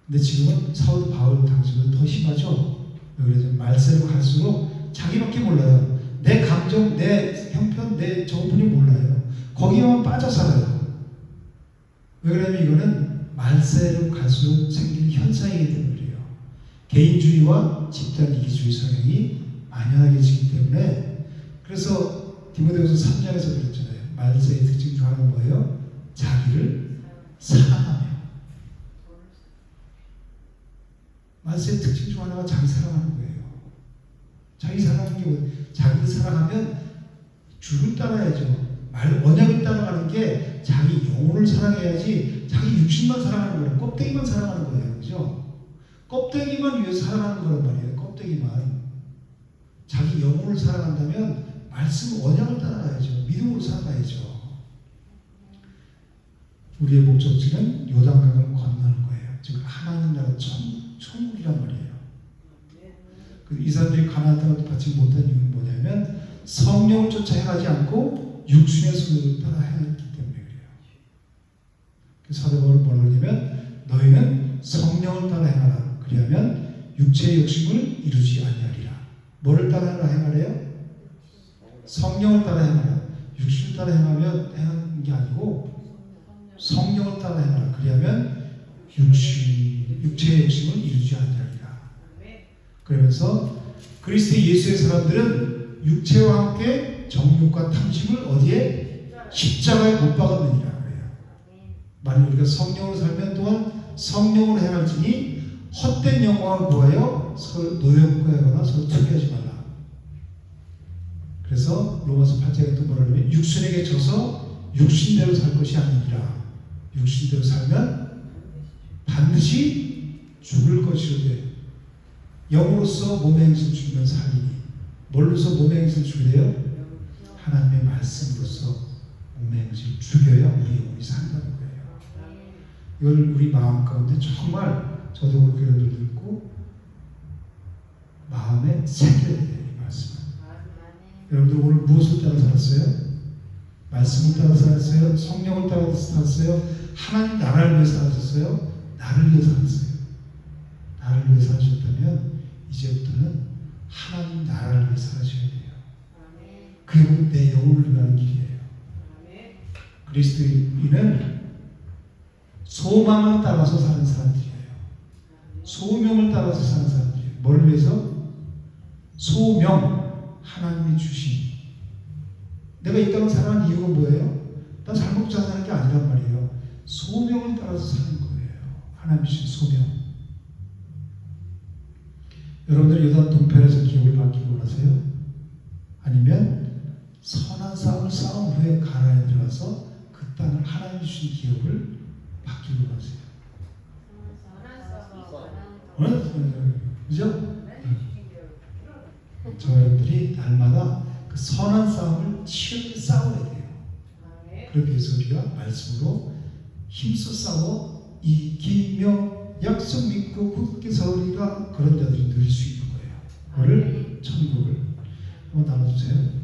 근데 지금은 사울 바울 당시보다 더 심하죠. 왜 그러죠? 말세로 갈수록 자기밖에 몰라요. 내 감정, 내 형편, 내 정분이 몰라요. 거기에만 빠져 살아요. 왜 그러냐면 이거는 말세로 갈수록 생기는 현상이기 때문에 그래요. 개인주의와 집단 이기주의 성향이 만연하게지기 때문에. 그래서 디모데후서 3장에서 그랬잖아요. 말세의 특징 중 하나가 뭐예요? 자기를 사랑하며. 말세의 특징 중 하나가 자기 사랑하는 거예요. 자기 사랑하는 게 뭐예요? 자기를 사랑하면 주를 따라야죠. 언약을 따라가는 게 자기 영혼을 사랑해야지 자기 육신만 사랑하는 거예요. 껍데기만 사랑하는 거예요. 그죠? 껍데기만 위해서 사랑하는 거란 말이에요. 껍데기만. 자기 영혼을 사랑한다면 말씀 언약을 따라가야죠. 믿음으로 살아가야죠. 우리의 목적지는 요단강을 건너는 거예요. 즉 하나님 나라 천국이란 말이에요. 이 사람들이 가나안 땅을 받지 못한 이유는 뭐냐면 성령을 쫓아 행하지 않고 육신의 소욕을 따라 행했기 때문에 그래요. 그래서 사도 바울은 뭐라고 하냐면 너희는 성령을 따라 행하라. 그리하면 육체의 욕심을 이루지 아니하리라. 뭐를 따라 행하래요? 성령을 따라 행하라. 육신을 따라 행하는 게 아니고 성령을 따라 행하라. 그리하면 육체의 욕심을 이루지 아니하리라. 그러면서 그리스도 예수의 사람들은 육체와 함께 정욕과 탐심을 어디에? 십자가에 못 박았느니라 그래요. 만약 우리가 성령으로 살면 또한 성령으로 행할지니 헛된 영광을 구하여 서로 노역하거나 서로 투기하지 말라. 그래서 로마서 8장에 또 뭐라 그러냐면 육신에게 져서 육신대로 살 것이 아니니라. 육신대로 살면 반드시 죽을 것이로되 영으로서 몸의 행실 죽이면 살리니. 뭘로서 몸의 행실 죽이래요? 하나님의 말씀으로서 몸의 행실 죽여야 우리 영혼이 산다는 거예요. 이걸 우리 마음 가운데 정말 저도 그렇게 듣고 마음에 새겨야 돼요. 이 말씀을. 여러분들 오늘 무엇을 따라 살았어요? 말씀을 따라 살았어요? 성령을 따라 살았어요? 하나님 나라를 위해 살았어요? 나를 위해 살았어요? 나를 위해 살았다면 이제부터는 하나님 나라를 위해 살아셔야 돼요. 그리고 내 영혼을 위한 길이에요. 그리스도인은 소망을 따라서 사는 사람들이에요. 소명을 따라서 사는 사람들이에요. 뭘 위해서? 소명, 하나님이 주신. 내가 이 땅을 살아가는 이유가 뭐예요? 나 잘 먹자 사는 게 아니란 말이에요. 소명을 따라서 사는 거예요. 하나님 주신 소명. 여러분들 요단 동편에서 기업을 받기 원하세요? 아니면 선한 싸움을 싸운 후에 가나안에 들어가서 그 그 땅을 하나님 주신 기업을 받기로 하세요. 그죠? 저희들이 날마다 그 선한 싸움을 치열하게 싸워야 돼요. 그러기 위해서 우리가 말씀으로 힘써 싸워 이기며 약속 믿고 굳게 서리가 그런 자들이 누릴 수 있는 거예요. 그거를 천국을 한번 나눠주세요.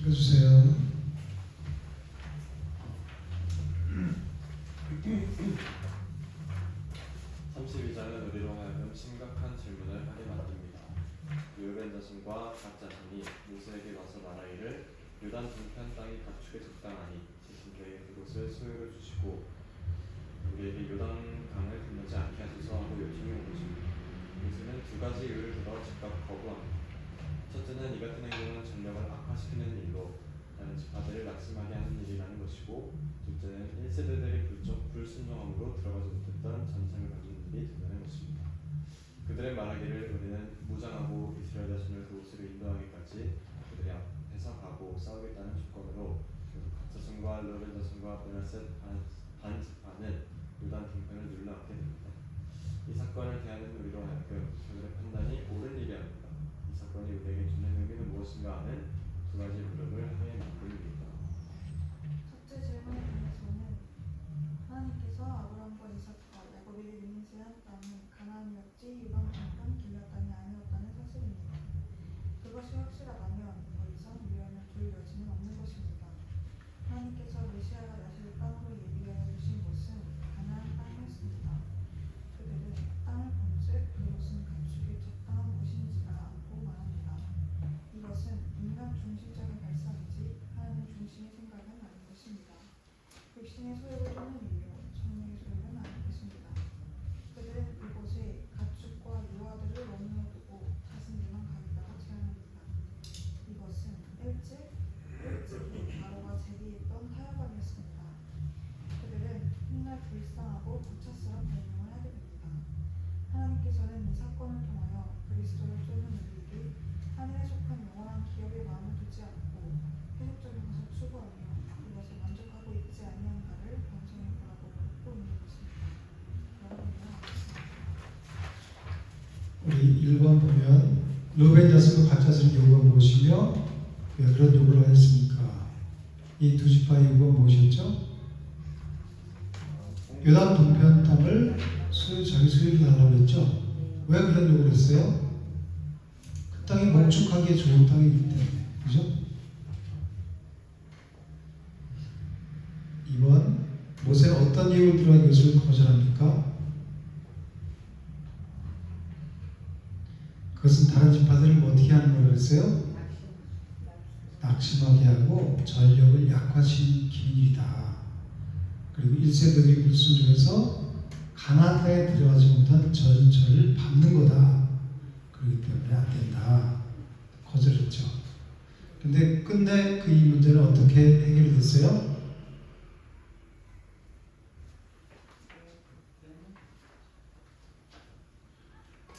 읽어주세요. (32장은) 우리로 하여금 심각한 질문을 하게 만듭니다. 르벤 자손과 갓 자손이 모세에게 와서 말하기를 요단 동편 땅이 가축에 적당하니 자신들에게 그곳을 소유로 주시고 우리에게 요단 강을 건너지 않게 하소서 하고 요청이 온 것입니다. 모세는 두 가지 이유를 들어 즉각 거부합니다. 첫째는 이 같은 행동은 전력을 악화시키는 일로 다른 지파들을 낙심하게 하는 일이라는 것이고, 둘째는 1세대들이 불순종함으로 들어가지 못했던 전쟁을 가진 일이 된다는 것입니다. 그들의 말하기를 우리는 무장하고 이스라엘 자손을 그곳으로 인도하기까지 그들의 앞에서 가고 싸우겠다는 조건으로 결국 갓 자손과 르벤 자손과 므낫세 반 지파는 요단 동편을 눌러앉게 됩니다. 이 사건을 대하는 우리로 하여금 그들의 판단이 옳은 일이 아닙니다. 이 사건이 우리에게 주는 의미는 무엇인가 하는 두 가지 물음을 하게 만듭니다. 첫째 질문에 대해서는 하나님께서 아브라함과 이삭과 야곱에게 맹세한 땅은 가나안이었지 유방 동편 길앗 땅이 아니었다는 사실입니다. 그것이 확실하다면 더 이상 미련을 둘 여지는 없는 것입니다. 하나님께서 메시아가 나실 땅으로 예비하여 주신 곳은 가나안 땅이었습니다. 그들은 땅을 본즉 그곳은 가축에 적당한 곳인지라 않고 말합니다. 이것은 인간 중심적인 발상이지 하나님 중심의 생각은 아닌 것입니다. 육신의 소욕을 쫓는 이유, 성령의 소욕은 아닌 것입니다. 그들은 이곳에 가축과 유아들을 머물러 두고 자신들만 가겠다고 제안합니다. 이것은 일찍이 바로가 제기했던 타협안이었습니다. 그들은 훗날 불쌍하고 부차스러운 변명을 하게 됩니다. 하나님께서는 이 사건을 통하여 그리스도를 쫓는 우리에게 하늘에 속한 영원한 기업에 마음을 두지 않고 세속적인 것을 추구하며 그것에 만족하고 있지 아니한가를 반성해 보라고 묻고 있는 것입니다. 우리 1번 보면 르벤 자손과 갓 자손의 요구가 무엇이며 왜 그런 요구를 하였습니까? 이 두 지파의 요구가 무엇이었죠? 요단 동편 땅을 자기 소유로 달라고 했죠. 왜 그런 요구를 했어요? 그 땅이 목축하기에 좋은 땅이기 때문에. 그죠? 2번 모세는 어떤 이유를 들어 이것을 거절합니까? 그것은 다른 지파들을 어떻게 하는 거라고 했어요? 낙심하게 하고 전력을 약화시키는 일이다. 그리고 1세들이 불순종해서 가나안 땅에 들어가지 못한 전철을 밟는 거다. 그렇기 때문에 안 된다. 거절했죠. 근데 끝내 그 이 문제는 어떻게 해결이 됐어요?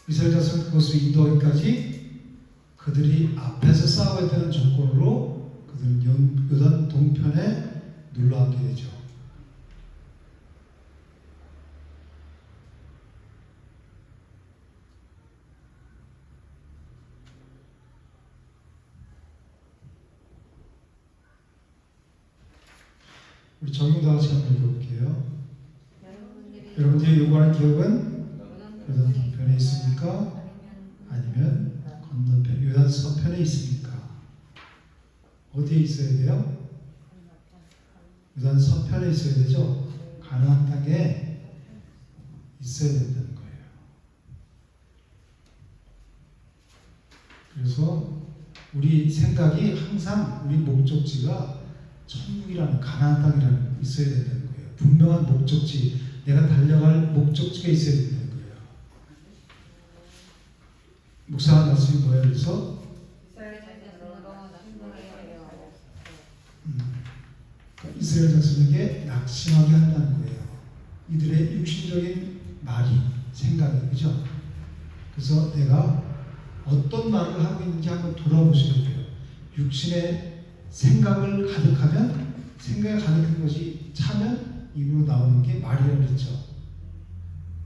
이스라엘 자손 그것을 인도하기까지 그들이 앞에서 싸워야 되는 조건으로 그들은 요단 동편에 눌러앉게 되죠. 우리 적용 다 같이 한번 읽어볼게요. 여러분들이 요구하는 기업은 요단 동편에 있습니까? 아니면 건너편 요단 서편에 있습니까? 어디에 있어야 돼요? 요단 서편에 있어야 되죠. 가나안 땅에 있어야 된다는 거예요. 그래서 우리 생각이 항상 우리 목적지가 천국이라는 가나안 땅이라는 있어야 된다는 거예요. 분명한 목적지, 내가 달려갈 목적지가 있어야 된다는 거예요. 목사가 말씀이 뭐예요? 그래서 이스라엘 백성에게 낙심하게 한다는 거예요. 이들의 육신적인 말이, 생각이, 그죠? 그래서 내가 어떤 말을 하고 있는지 한번 돌아보셔야 돼요. 육신의 생각을 가득하면, 생각이 가득한 것이 차면 입으로 나오는 게 말이라고 그랬죠.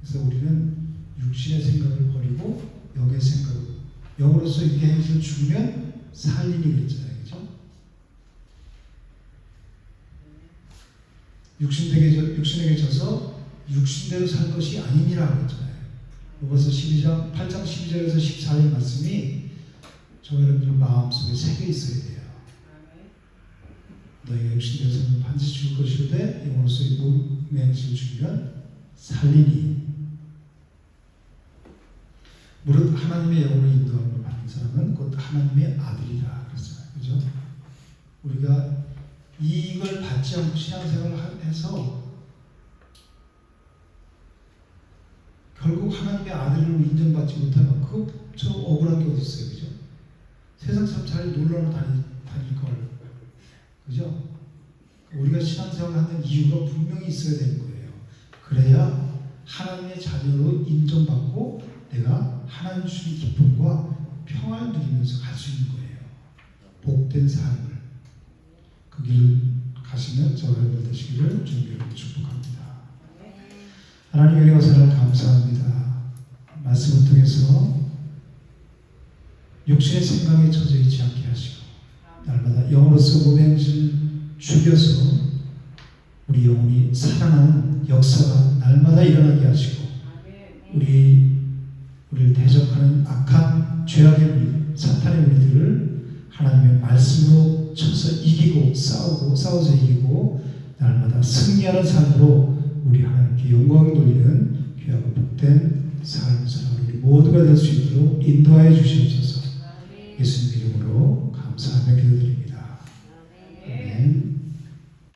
그래서 우리는 육신의 생각을 버리고 영의 생각을, 영으로서 이렇게 행해서 죽으면 살리니 그랬잖아요. 그죠? 육신에게 져서 육신대로 살 것이 아니니라 그랬잖아요. 로마서 8장 12절에서 14절 말씀이 저 여러분들 마음속에 새겨 있어야 돼요. 너희가 육신대로 살면 반드시 죽을 것이로되 영으로서의 몸의 행실을 죽이면 살리니. 무릇 하나님의 영으로 인도함을 받는 사람은 곧 하나님의 아들이라 그랬잖아요. 그죠? 우리가 이걸 받지 않고 신앙생활을 해서 결국 하나님의 아들로 인정받지 못하면 저 억울한 게 어디 있어요. 그죠? 세상 참 잘 놀러는 다닐 걸. 그죠? 우리가 신앙생활을 하는 이유가 분명히 있어야 되는 거예요. 그래야 하나님의 자녀로 인정받고 내가 하나님 주신 기쁨과 평안을 누리면서 갈 수 있는 거예요. 복된 삶을. 그 길을 가시면 저와 여러분 되시기를 주님으로 축복합니다. 하나님의 은혜와 감사합니다. 말씀을 통해서 육신의 생각에 젖어 있지 않게 하시고 날마다 영으로서 몸의 행실을 죽여서 우리 영혼이 살아나는 역사가 날마다 일어나게 하시고 우리를 대적하는 악한 죄악의 무리, 사탄의 무리들을 하나님의 말씀으로 쳐서 이기고 싸워서 이기고 날마다 승리하는 삶으로 우리 하나님께 영광을 돌리는 귀하고 복된 삶을 살아가는 우리 모두가 될 수 있도록 인도하여 주시옵소서. 예수님 이름으로 감사하며 기도드립니다. 아멘.